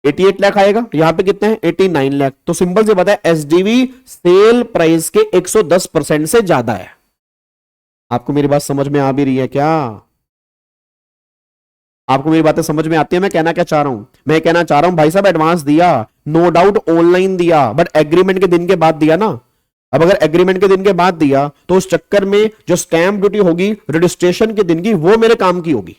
88 लाख आएगा। यहां पे कितने हैं, 89 लाख। तो सिंपल से पता है एसडीवी सेल प्राइस के 110% से ज्यादा है। आपको मेरी बात समझ में आ भी रही है क्या? आपको मेरी बातें समझ में आती है? मैं कहना क्या चाह रहा हूं, मैं कहना चाह रहा हूं भाई साहब एडवांस दिया, नो डाउट ऑनलाइन दिया, बट एग्रीमेंट के दिन के बाद दिया ना। अब अगर एग्रीमेंट के दिन के बाद दिया तो उस चक्कर में जो स्टैंप ड्यूटी होगी रजिस्ट्रेशन के दिन की, वो मेरे काम की होगी।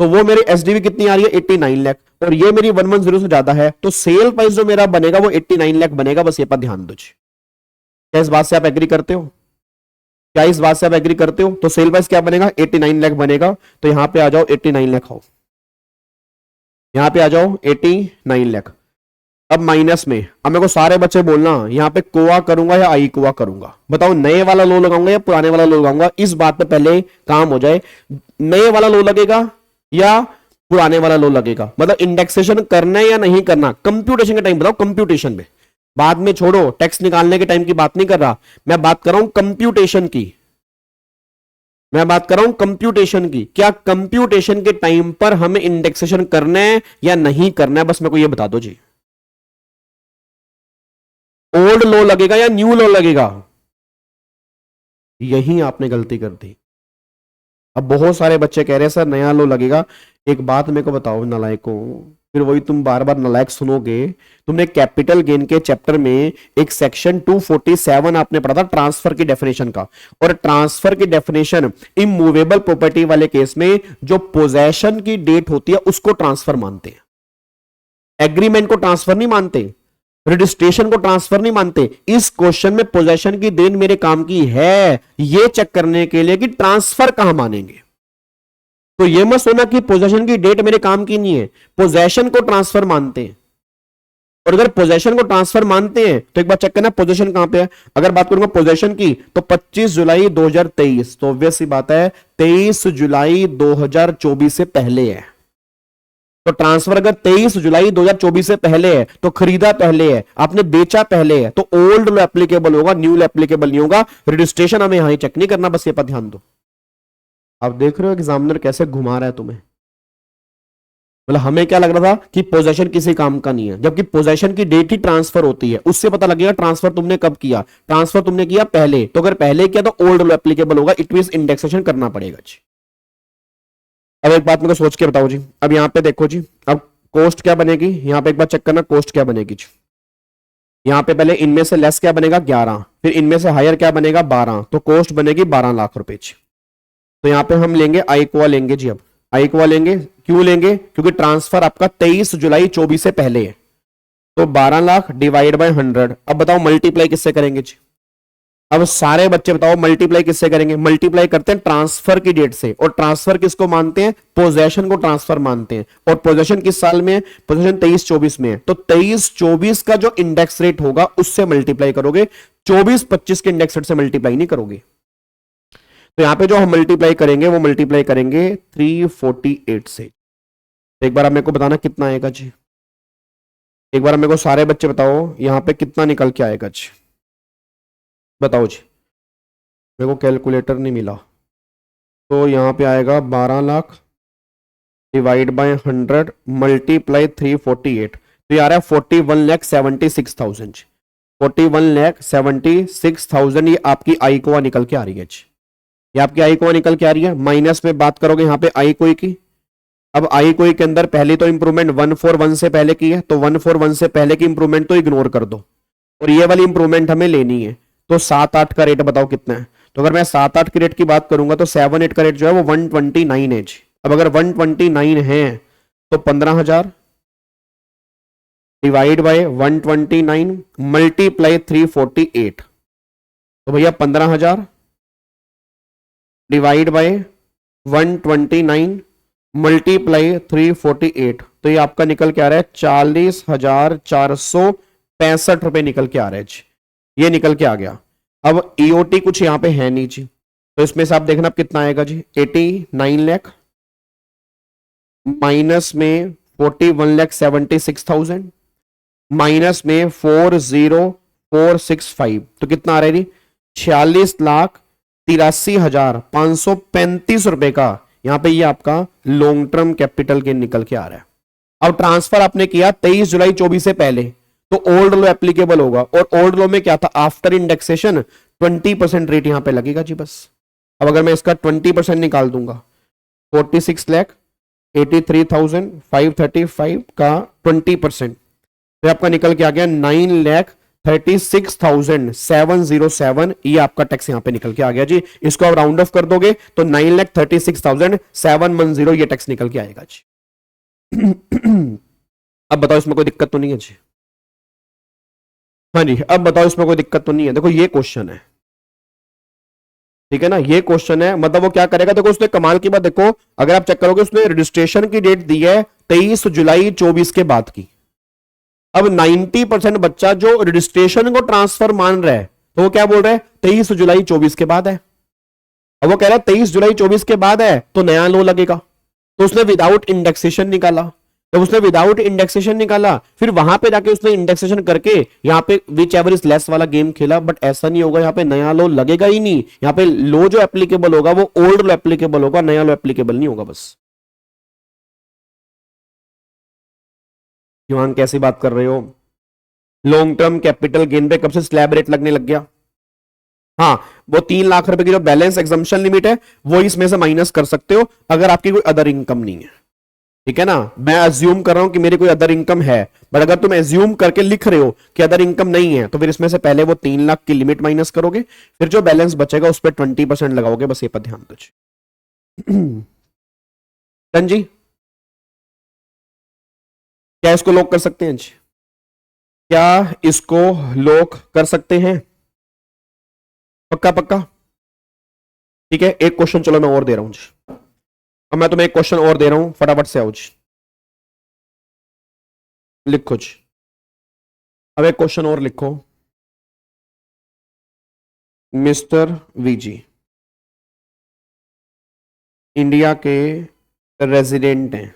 तो वो मेरी एसडीवी कितनी आ रही है, 89 लाख, और ये मेरी 110 से ज्यादा है, तो सेल प्राइस जो मेरा बनेगा वो 89 लाख बनेगा। बस ये पर ध्यान दो। क्या इस बात से आप एग्री करते हो? क्या इस बात से आप एग्री करते हो? तो सेल प्राइस क्या बनेगा, 89 लाख बनेगा। तो यहां पे आ जाओ 89 लाख आओ, यहां पे आ जाओ 89 लाख। अब माइनस में, अब मेरे को सारे बच्चे बोलना यहां पे कोआ करूंगा या आई कोआ करूंगा, बताओ नए वाला लो लगाऊंगा या पुराने वाला लो लगाऊंगा। इस बात पे पहले काम हो जाए, नए वाला लो लगेगा या पुराने वाला लो लगेगा, मतलब इंडेक्सेशन करना है या नहीं करना। कंप्यूटेशन के टाइम बताओ, कंप्यूटेशन में, बाद में छोड़ो, टैक्स निकालने के टाइम की बात नहीं कर रहा, मैं बात कर रहा हूं कंप्यूटेशन की, मैं बात कर रहा हूं कंप्यूटेशन की। क्या कंप्यूटेशन के टाइम पर हमें इंडेक्सेशन करना है या नहीं करना है, बस मेरे को ये बता दो जी। ओल्ड लो लगेगा या न्यू लो लगेगा? यही आपने गलती कर दी। अब बहुत सारे बच्चे कह रहे हैं सर नया लो लगेगा। एक बात मेरे को बताओ नालायकों, फिर वही तुम बार बार नालायक सुनोगे। तुमने कैपिटल गेन के चैप्टर में एक सेक्शन 247 आपने पढ़ा था ट्रांसफर की डेफिनेशन का, और ट्रांसफर की डेफिनेशन इमूवेबल प्रॉपर्टी वाले केस में जो पोजेशन की डेट होती है उसको ट्रांसफर मानते हैं, एग्रीमेंट को ट्रांसफर नहीं मानते, रजिस्ट्रेशन को ट्रांसफर नहीं मानते। इस क्वेश्चन में पोजेशन की देन मेरे काम की है, ये चेक करने के लिए कि ट्रांसफर कहां मानेंगे। तो ये मत सोना कि पोजेशन की डेट मेरे काम की नहीं है, पोजेशन को ट्रांसफर मानते हैं। और अगर पोजेशन को ट्रांसफर मानते हैं तो एक बार चेक करना पोजेशन कहां पे है। अगर बात करूंगा पोजेशन की तो 25 जुलाई 2023, तो ऑब्वियस सी बात है 23 जुलाई 2024 से पहले है। तो ट्रांसफर अगर 23 जुलाई 2024 से पहले है तो खरीदा पहले है, आपने बेचा पहले है, तो ओल्ड लो एप्लीकेबल होगा, न्यू लो एप्लीकेबल नहीं होगा। रजिस्ट्रेशन हमें यहां चेक नहीं करना, बस ये पर ध्यान दो। आप देख रहे हो एग्जामिनर कैसे घुमा रहा है तुम्हें। मतलब हमें क्या लग रहा था कि पोजेशन किसी काम का नहीं है, जबकि पोजेशन की डेट ही ट्रांसफर होती है, उससे पता लगेगा ट्रांसफर तुमने कब किया। ट्रांसफर तुमने किया पहले, तो अगर पहले किया तो ओल्ड लो एप्लीकेबल होगा, इट मींस इंडेक्सेशन करना पड़ेगा जी। अब एक बात मेरे को सोच के बताओ जी। अब यहां पे देखो जी, अब कॉस्ट क्या बनेगी, यहां पे एक बार चेक करना कॉस्ट क्या बनेगी जी। यहां पे पहले इनमें से लेस क्या बनेगा 11, फिर इनमें से हायर क्या बनेगा 12, तो कॉस्ट बनेगी 12 लाख रुपए जी। तो यहां पे हम लेंगे आईक्वा लेंगे जी। अब आईक्वा लेंगे, क्यों लेंगे, क्योंकि ट्रांसफर आपका 23 जुलाई 24 से पहले है। तो 12 लाख डिवाइड बाय 100। अब बताओ मल्टीप्लाई किससे करेंगे जी। अब सारे बच्चे बताओ मल्टीप्लाई किससे करेंगे। मल्टीप्लाई करते हैं ट्रांसफर की डेट से, और ट्रांसफर किसको मानते हैं, पोजेशन को ट्रांसफर मानते हैं। और पोजेशन किस साल में है, पोजेशन 23-24 में है, तो 23-24 का जो इंडेक्स रेट होगा उससे मल्टीप्लाई करोगे, 24-25 के इंडेक्स रेट से मल्टीप्लाई नहीं करोगे। तो यहां पे जो हम मल्टीप्लाई करेंगे वो मल्टीप्लाई करेंगे 348 से। एक बार आप मेरे को बताना कितना आएगा जी, एक बार मेरे को सारे बच्चे बताओ यहां पे कितना निकल के आएगा जी, बताओ जी। मेरे को कैलकुलेटर नहीं मिला, तो यहां पे आएगा 12 लाख डिवाइड बाय 100 मल्टीप्लाई 348, तो ये आ रहा है 41,76,000। 41,76,000 ये आपकी आई कोआ निकल के आ रही है जी, ये आपकी आई कोआ निकल के आ रही है। माइनस में बात करोगे यहाँ पे आई कोई की, अब आई कोई के अंदर पहली तो इंप्रूवमेंट 141 से पहले की है, तो 141 से पहले की इंप्रूवमेंट तो इग्नोर कर दो, और ये वाली इंप्रूवमेंट हमें लेनी है। तो 7-8 का रेट बताओ कितना है। तो अगर मैं 7-8 के रेट की बात करूंगा तो 7-8 का रेट जो है वो 129 है। अब अगर 129 है तो 15,000 डिवाइड बाय 129 मल्टीप्लाई 348, तो भैया 15,000 डिवाइड बाय 129 मल्टीप्लाई 348, तो ये आपका निकल के आ रहा है 40,465 रुपए निकल के आ रहा है जी। ये निकल के आ गया। अब ईओटी कुछ यहां पे है नहीं जी, तो इसमें से आप देखना कितना आएगा जी। 89 लाख माइनस में 41,76,000 माइनस में 40,465, तो कितना आ रहा है जी। 46,83,535 रुपए का यहां पे ये आपका लॉन्ग टर्म कैपिटल गेन निकल के आ रहा है। अब ट्रांसफर आपने किया 23 जुलाई 24 से पहले, तो ओल्ड लॉ एप्लीकेबल होगा, और ओल्ड लॉ में क्या था, आफ्टर इंडेक्सेशन 20% रेट यहां पे लगेगा जी बस। अब अगर मैं इसका 20% निकाल दूंगा, 46,83,535 का 20%, तो आपका निकल के आ गया 9,36,707, ये आपका टैक्स यहां पे निकल के आ गया जी। इसको आप राउंड ऑफ कर दोगे तो 9,36,710 ये टैक्स निकल के आएगा जी। अब बताओ इसमें कोई दिक्कत तो नहीं है जी। हाँ जी, अब बताओ इसमें कोई दिक्कत तो नहीं है। देखो ये क्वेश्चन है, ठीक है ना, ये क्वेश्चन है। मतलब वो क्या करेगा, देखो उसने कमाल की बात देखो, अगर आप चेक करोगे उसने रजिस्ट्रेशन की डेट दी है 23 जुलाई 24 के बाद की। अब 90% बच्चा जो रजिस्ट्रेशन को ट्रांसफर मान रहा है, तो वो क्या बोल रहा है 23 जुलाई 24 के बाद है। अब वो कह रहा है 23 जुलाई 24 के बाद है तो नया लो लगेगा, तो उसने विदाउट इंडेक्सेशन निकाला। जब उसने विदाउट इंडेक्सेशन निकाला, फिर वहां पे जाके उसने इंडेक्सेशन करके यहां पे विच एवर इज लेस वाला गेम खेला, बट ऐसा नहीं होगा, यहां पे नया लो लगेगा ही नहीं। यहां पे लो जो एप्लीकेबल होगा वो ओल्ड लो एप्लीकेबल होगा, नया लो एप्लीकेबल नहीं होगा बस। युवान कैसी बात कर रहे हो, लॉन्ग टर्म कैपिटल गेन पे कब से स्लैब रेट लगने लग गया। हाँ, वो 3 लाख रुपए की जो बैलेंस एग्जम्पशन लिमिट है वो इसमें से माइनस कर सकते हो अगर आपकी कोई अदर इनकम नहीं है, ठीक है ना। मैं अज्यूम कर रहा हूं कि मेरी कोई अदर इनकम है, बट अगर तुम एज्यूम करके लिख रहे हो कि अदर इनकम नहीं है, तो फिर इसमें से पहले वो 3 लाख की लिमिट माइनस करोगे, फिर जो बैलेंस बचेगा उस पर 20% लगाओगे, बस ये पर ध्यान दो। डन जी, क्या इसको लॉक कर सकते हैं जी, क्या इसको लॉक कर सकते हैं, पक्का पक्का। ठीक है, एक क्वेश्चन चलो मैं और दे रहा हूं जी। अब मैं तुम्हें एक क्वेश्चन और दे रहा हूं, फटाफट से आओ जी, लिखो जी। अब एक क्वेश्चन और लिखो। मिस्टर वीजी इंडिया के रेजिडेंट हैं,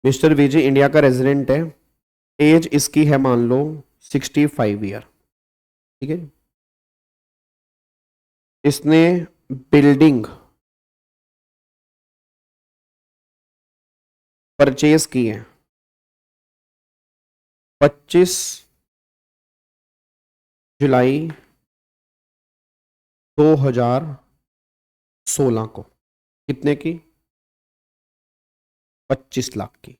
मिस्टर वीजी इंडिया का रेजिडेंट है, एज इसकी है मान लो 65 ईयर, ठीक है। इसने बिल्डिंग परचेज की है 25 जुलाई 2016 को, कितने की, 25 लाख की,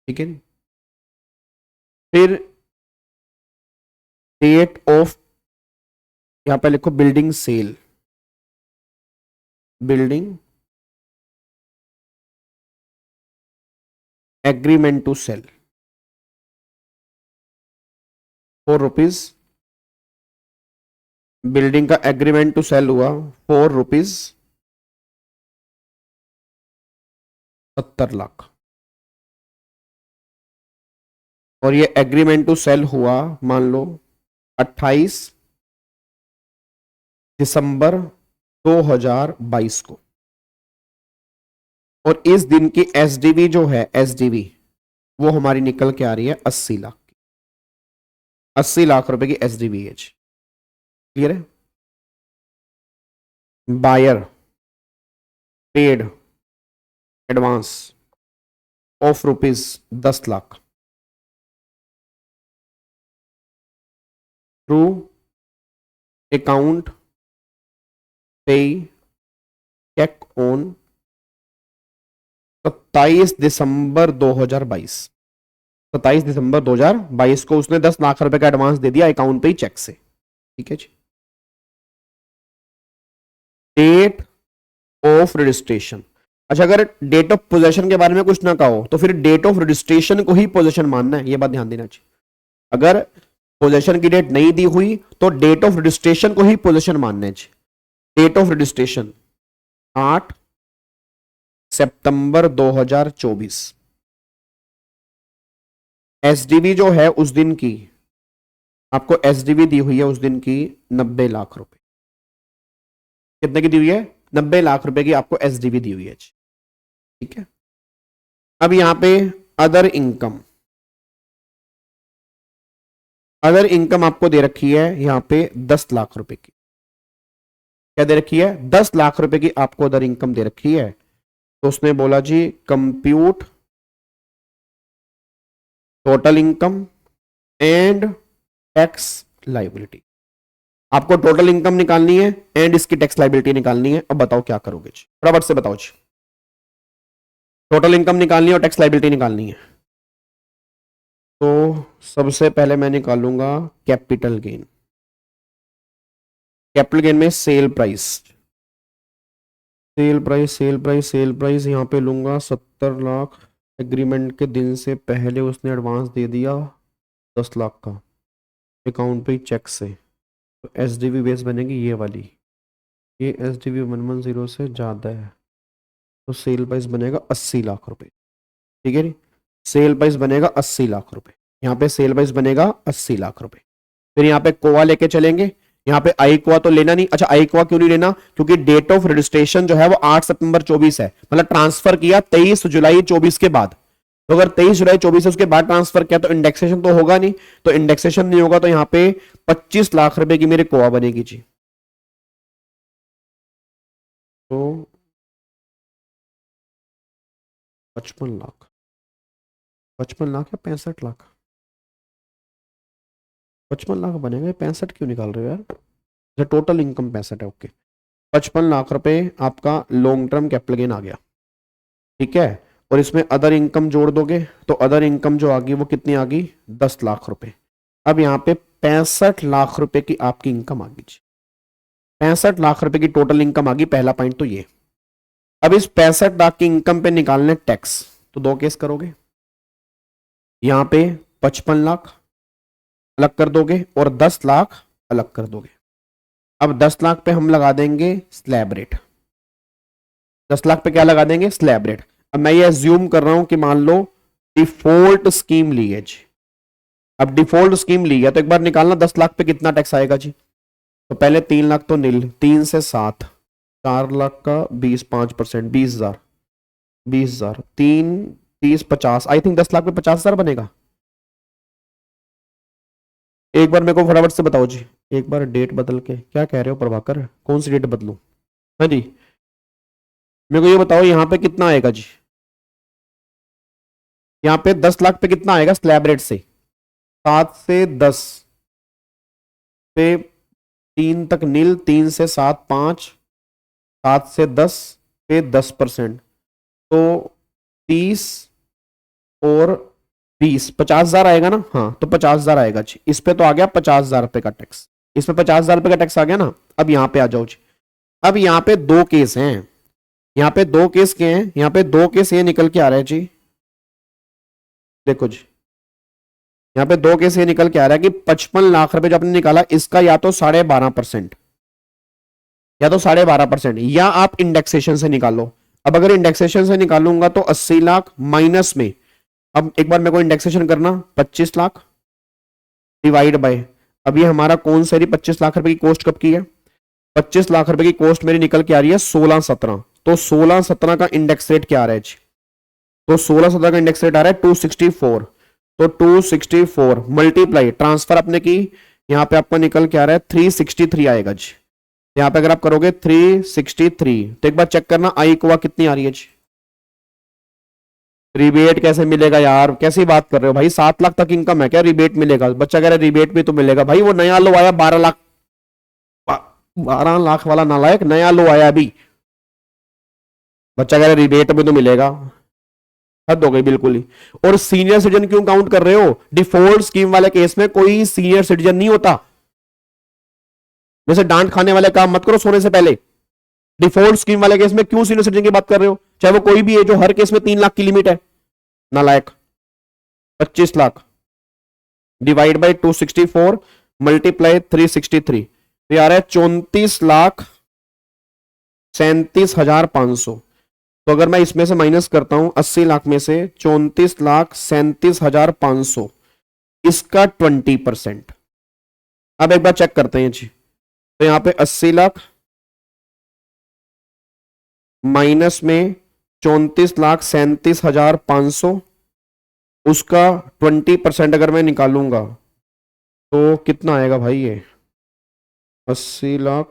ठीक है। फिर डेट ऑफ, यहां पे लिखो building sale, building agreement to sale ₹4, building का एग्रीमेंट टू सेल हुआ ₹70 लाख, और ये एग्रीमेंट टू सेल हुआ मान लो 28 दिसंबर 2022 को, और इस दिन की एसडीवी जो है, एसडीवी वो हमारी निकल के आ रही है 80 लाख की, 80 लाख रुपए की एसडीवी है। क्लियर है। Buyer paid advance of ₹10 lakh through account pay cheque on 27 दिसंबर 2022, 27 दिसंबर 2022 को उसने 10 लाख रुपए का एडवांस दे दिया अकाउंट पे ही चेक से। ठीक है जी। डेट ऑफ रजिस्ट्रेशन, अच्छा अगर डेट ऑफ पोजेशन के बारे में कुछ ना कहो तो फिर डेट ऑफ रजिस्ट्रेशन को ही पोजेशन मानना है, ये बात ध्यान देना चाहिए। अगर पोजेशन की डेट नहीं दी हुई तो डेट ऑफ रजिस्ट्रेशन को ही पोजेशन मानना चाहिए। डेट ऑफ रजिस्ट्रेशन 8 सितंबर 2024, एसडीवी जो है उस दिन की, आपको एसडीवी दी हुई है उस दिन की 90 लाख रुपए। कितने की दी हुई है? 90 लाख रुपए की आपको एसडीवी दी हुई है। ठीक है, अब यहां पे अदर इनकम, अदर इनकम आपको दे रखी है यहां पे 10 लाख रुपए की। क्या दे रखी है? 10 लाख रुपए की आपको अदर इनकम दे रखी है। तो उसने बोला जी compute total income and tax liability. आपको टोटल इनकम निकालनी है एंड इसकी टैक्स लाइबिलिटी निकालनी है। अब बताओ क्या करोगे जी, फटाफट से बताओ जी। टोटल इनकम निकालनी है और टैक्स लाइबिलिटी निकालनी है। तो सबसे पहले मैं निकालूंगा कैपिटल गेन। कैपिटल गेन में sale price, sale price, sale price, sale price यहां पे लूंगा 70 लाख। एग्रीमेंट के दिन से पहले उसने एडवांस दे दिया 10 लाख का अकाउंट पे चेक से। तो एसडीवी बेस बनेगी ये वाली, ये एसडीवी 110 से ज़्यादा है तो सेल प्राइस बनेगा 80 लाख रुपए। ठीक है नी, सेल प्राइस बनेगा 80 लाख रुपए। यहाँ पे सेल प्राइस बनेगा 80 लाख रुपए। फिर यहाँ पे कोवा लेके चलेंगे। यहाँ पे आई कोवा तो लेना नहीं। अच्छा आई कोवा क्यों नहीं लेना? क्योंकि डेट ऑफ रजिस्ट्रेशन जो है वो 8 सितंबर 24 है, मतलब ट्रांसफर किया 23 जुलाई 24 के बाद। तो अगर 23 जुलाई 24 उसके बाद ट्रांसफर किया तो इंडेक्सेशन तो होगा नहीं, तो इंडेक्सेशन नहीं होगा तो यहाँ पे 25 लाख रुपए की मेरी कोवा बनेगी जी। तो 55 लाख, 55 लाख या 65 लाख? 55 लाख बनेगा, 65 क्यों निकाल रहे हो यार? टोटल इनकम 65 है, ओके। 55 लाख रुपए आपका लॉन्ग टर्म कैपिटल गेन आ गया। ठीक है, और इसमें अदर इनकम जोड़ दोगे तो अदर इनकम जो आ गई वो कितनी आ गई? 10 लाख रुपए। अब यहाँ पे 65 लाख रुपए की आपकी इनकम आ गई। 65 लाख रुपए की टोटल इनकम आ गई, पहला पॉइंट तो ये। अब इस 65 लाख की इनकम पे निकालने टैक्स, तो दो केस करोगे। यहां पे 55 लाख अलग कर दोगे और 10 लाख अलग कर दोगे। अब 10 लाख पे हम लगा देंगे स्लैब रेट। 10 लाख पे क्या लगा देंगे? Slab rate. अब मैं ये अज्यूम कर रहा हूं कि मान लो डिफॉल्ट स्कीम ली है जी। अब डिफॉल्ट स्कीम ली है तो एक बार निकालना 10 लाख पे कितना टैक्स आएगा जी। तो पहले 3 लाख तो नील, 3 से 7, 4 लाख का 20, 5%, 20,000, 20,000, 3, 30, 50, आई थिंक 10 लाख पे 50,000 बनेगा। एक बार मेरे को फटाफट से बताओ जी, एक बार डेट बदल के, क्या कह रहे हो प्रभाकर, कौन सी डेट बदलूं? हाँ जी, मेरे को ये बताओ यहाँ पे कितना आएगा जी। यहाँ पे 10 लाख पे कितना आएगा स्लैब रेट से? 7 से 10 पे 3 तक नील, 3 से 7, 5, 7 से 10 पे 10%, तो 30 और 20, 50,000 आएगा ना। हाँ तो 50,000 आएगा जी। इस पे तो आ गया 50,000 रुपए का टैक्स, इसमें 50,000 रुपए का टैक्स आ गया ना। अब यहाँ पे आ जाओ जी। अब यहाँ पे दो केस हैं, यहाँ पे दो केस के हैं, यहाँ पे दो केस ये निकल के आ रहे हैं जी। देखो जी, यहाँ पे दो केस ये निकल के आ रहा है कि 55 लाख रुपए जो आपने निकाला इसका या तो 12.5%, या तो 12.5%, या आप इंडेक्सेशन से निकालो। अब अगर इंडेक्सेशन से निकालूंगा तो 80 लाख माइनस में, अब एक बार मेरे को इंडेक्सेशन करना, 25 लाख डिवाइड बाय, अब ये हमारा कौन सा 25 लाख रुपए की कॉस्ट कब की है? 25 लाख रुपए की कॉस्ट मेरी निकल के आ रही है 16-17। तो 16-17 का इंडेक्स रेट क्या आ रहा है जी? तो 16-17 का इंडेक्स रेट आ रहा है 264। तो 264 मल्टीप्लाई ट्रांसफर आपने की, यहाँ पे आपको निकल के आ रहा है 363 आएगा जी। यहाँ पे अगर आप करोगे 363 तो एक बार चेक करना आई कोवा कितनी आ रही है जी। रिबेट कैसे मिलेगा यार, कैसी बात कर रहे हो भाई? 7 लाख तक इनकम है, क्या रिबेट मिलेगा? बच्चा कह रहा है रिबेट भी तो मिलेगा। भाई वो नया लो आया 12 लाख, 12 लाख वाला नालायक, नया लो आया अभी, बच्चा कह रहा है रिबेट भी तो मिलेगा। हद हो गई बिल्कुल ही। और सीनियर सिटीजन क्यों काउंट कर रहे हो? डिफॉल्ट स्कीम वाले केस में कोई सीनियर सिटीजन नहीं होता। जैसे डांट खाने वाले काम मत करो सोने से पहले। डिफॉल्ट स्कीम वाले केस में क्यों सीनियर सिटीजन की बात कर रहे हो, चाहे वो कोई भी है, जो हर केस में 3 लाख की लिमिट है। नालायक। 25 लाख डिवाइड बाई 264 मल्टीप्लाई 363, तो आ रहा है 34,37,500। तो अगर मैं इसमें से माइनस करता हूं 80 लाख में से 34,37,500, इसका 20%। अब एक बार चेक करते हैं जी। तो यहां पे 80 लाख माइनस में 34,37,500, उसका 20% अगर मैं निकालूंगा तो कितना आएगा भाई? ये 80 लाख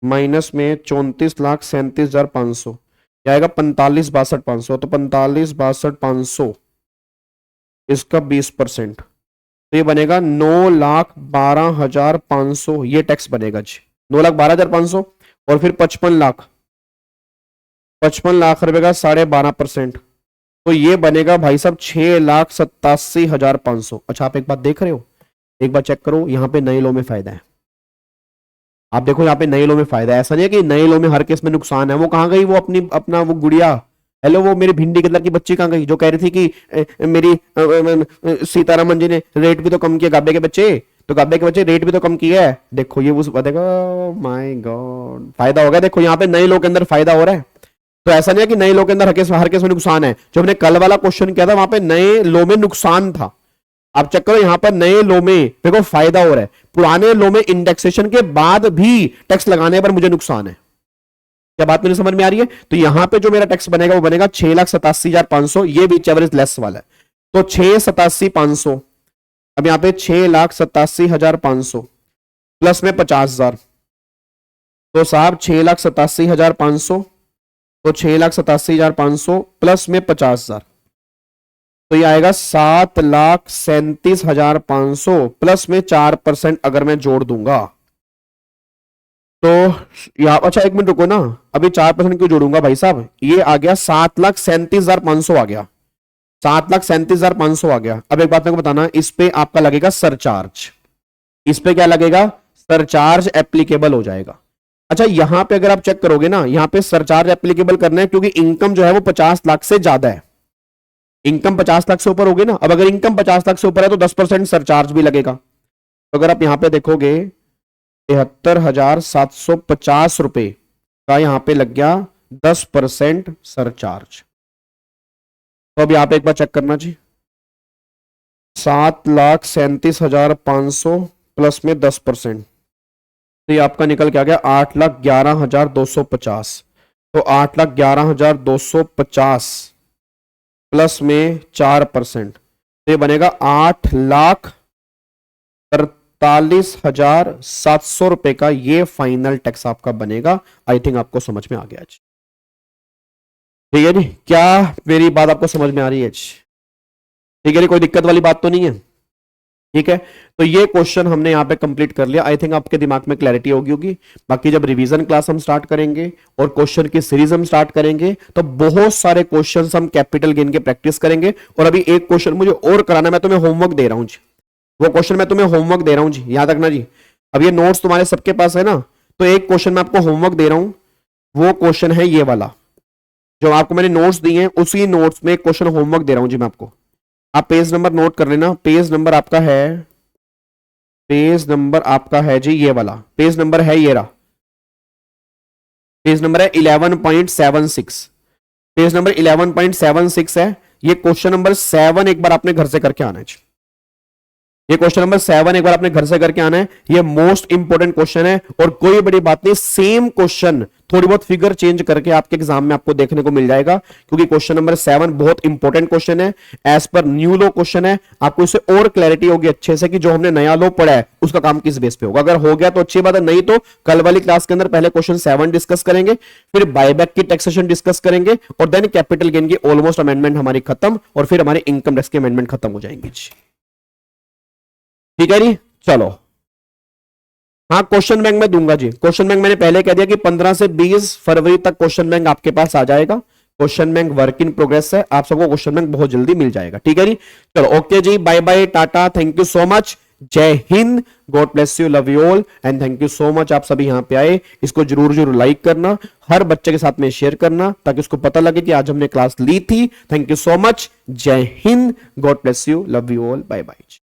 माइनस में 34,37,500, क्या आएगा? 45,62,500। तो 45,62,500 इसका 20%, तो ये बनेगा 9,12,500। ये टैक्स बनेगा जी 9,12,500। और फिर 55 लाख रुपए का 12.5%, तो ये बनेगा भाई साहब 6,87,500। अच्छा आप एक बात देख रहे हो, एक बार चेक करो, यहां पे नए लो में फायदा है। आप देखो यहाँ पे नए लो में फायदा है, ऐसा नहीं है कि नए लो में हर केस में नुकसान है। वो कहां गई वो अपना वो गुड़िया, हेलो, वो मेरी भिंडी कलर की बच्ची कहां गई जो कह रही थी कि मेरी सीतारामन जी ने रेट भी तो कम किया गाबे के बच्चे, तो गाबे के बच्चे रेट भी तो कम किया है। देखो ये उस देखो, माय गॉड, फायदा हो गया। देखो यहाँ पे नए लो के अंदर फायदा हो रहा है। तो ऐसा नहीं है कि नए लो के अंदर हर केस में नुकसान है। जो हमने कल वाला क्वेश्चन किया था वहां पे नए लो में नुकसान था। आप चेक करो यहां पर नए लो में देखो फायदा हो रहा है। पुराने लो में इंडेक्सेशन के बाद भी टैक्स लगाने पर मुझे नुकसान है। क्या बात मेरी समझ में आ रही है? तो यहां पे जो मेरा टैक्स बनेगा वो बनेगा 6,87,500। ये भी एवरेज लेस वाला है, तो 6,87,500। अब यहां पे 6,87,500 प्लस में 50,000, तो साहब 6,87,500, तो 6,87,500 प्लस में 50,000, तो ये आएगा 7,37,500 प्लस में 4% अगर मैं जोड़ दूंगा तो यहां, अच्छा एक मिनट रुको ना, अभी 4% क्यों जोड़ूंगा भाई साहब? ये आ गया 7,37,500 आ गया, 7,37,500 आ गया। अब एक बात मेरे को बताना, इस पे आपका लगेगा सरचार्ज। इस पे क्या लगेगा? सरचार्ज एप्लीकेबल हो जाएगा। अच्छा यहां पे अगर आप चेक करोगे ना, यहां पे सरचार्ज एप्लीकेबल करना है क्योंकि इनकम जो है वो 50 लाख से ज्यादा है। इनकम 50 लाख से ऊपर होगी ना। अब अगर इनकम 50 लाख से ऊपर है तो 10% सरचार्ज भी लगेगा। तो अगर आप यहां पे देखोगे 73,750 रुपए का यहां पे लग गया 10% सरचार्ज। तो अब यहां पे एक बार चेक करना जी, 7,37,500 प्लस में 10%, तो ये आपका निकल के आ गया 8,11,250। तो 8,11,250 प्लस में 4%, तो ये बनेगा 8,43,700 रुपए का ये फाइनल टैक्स आपका बनेगा। आई थिंक आपको समझ में आ गया। ठीक है जी, क्या मेरी बात आपको समझ में आ रही है? ठीक है जी, कोई दिक्कत वाली बात तो नहीं है? ठीक है, तो ये क्वेश्चन हमने यहां पे कंप्लीट कर लिया। आई थिंक आपके दिमाग में क्लैरिटी होगी। बाकी जब रिवीजन क्लास हम स्टार्ट करेंगे और क्वेश्चन की सीरीज हम स्टार्ट करेंगे तो बहुत सारे क्वेश्चंस हम कैपिटल गेन के प्रैक्टिस करेंगे। और अभी एक क्वेश्चन मुझे और कराना, मैं तुम्हें होमवर्क दे रहा हूं जी, वो क्वेश्चन मैं तुम्हें होमवर्क दे रहा हूं जी, याद रखना जी। अब ये नोट्स तुम्हारे सबके पास है ना, तो एक क्वेश्चन मैं आपको होमवर्क दे रहा हूं, वो क्वेश्चन है ये वाला जो आपको मैंने नोट्स दिए हैं, उसी नोट्स में एक क्वेश्चन होमवर्क दे रहा हूं जी मैं आपको। आप पेज नंबर नोट कर लेना। पेज नंबर आपका है, पेज नंबर आपका है जी ये वाला, पेज नंबर है ये रहा, पेज नंबर है 11.76, पेज नंबर 11.76 है। ये क्वेश्चन नंबर 7 एक बार आपने घर से करके आना है जी। ये क्वेश्चन नंबर 7 एक बार अपने घर से करके आना है। ये मोस्ट इंपोर्टेंट क्वेश्चन है और कोई बड़ी बात नहीं, सेम क्वेश्चन थोड़ी बहुत फिगर चेंज करके आपके एग्जाम में आपको देखने को मिल जाएगा, क्योंकि क्वेश्चन नंबर 7 बहुत इंपॉर्टेंट क्वेश्चन है, as per new law question है। आपको इससे और क्लैरिटी होगी अच्छे से कि जो हमने नया लॉ पढ़ा है उसका काम किस बेस पे होगा। अगर हो गया तो अच्छी बात है, नहीं तो कल वाली क्लास के अंदर पहले क्वेश्चन 7 डिस्कस करेंगे, फिर बायबैक की टैक्सेशन डिस्कस करेंगे और देन कैपिटल गेन की ऑलमोस्ट अमेंडमेंट हमारी खत्म और फिर हमारी इनकम टैक्स की अमेंडमेंट खत्म हो जाएंगी। ठीक है जी, चलो। हाँ, क्वेश्चन बैंक में दूंगा जी। क्वेश्चन बैंक मैंने पहले कह दिया कि 15 से 20 फरवरी तक क्वेश्चन बैंक आपके पास आ जाएगा। Question bank work in progress है, आप सबको क्वेश्चन बैंक बहुत जल्दी मिल जाएगा, ठीक है जी। चलो ओके जी, बाय बाय, टाटा, थैंक यू सो मच, जय हिंद, God bless you, love you all and thank you so much. आप सभी यहां पे आए, इसको जरूर जरूर लाइक करना, हर बच्चे के साथ में शेयर करना ताकि उसको पता लगे कि आज हमने क्लास ली थी। थैंक यू सो मच, जय हिंद, God bless you, love you all, bye bye.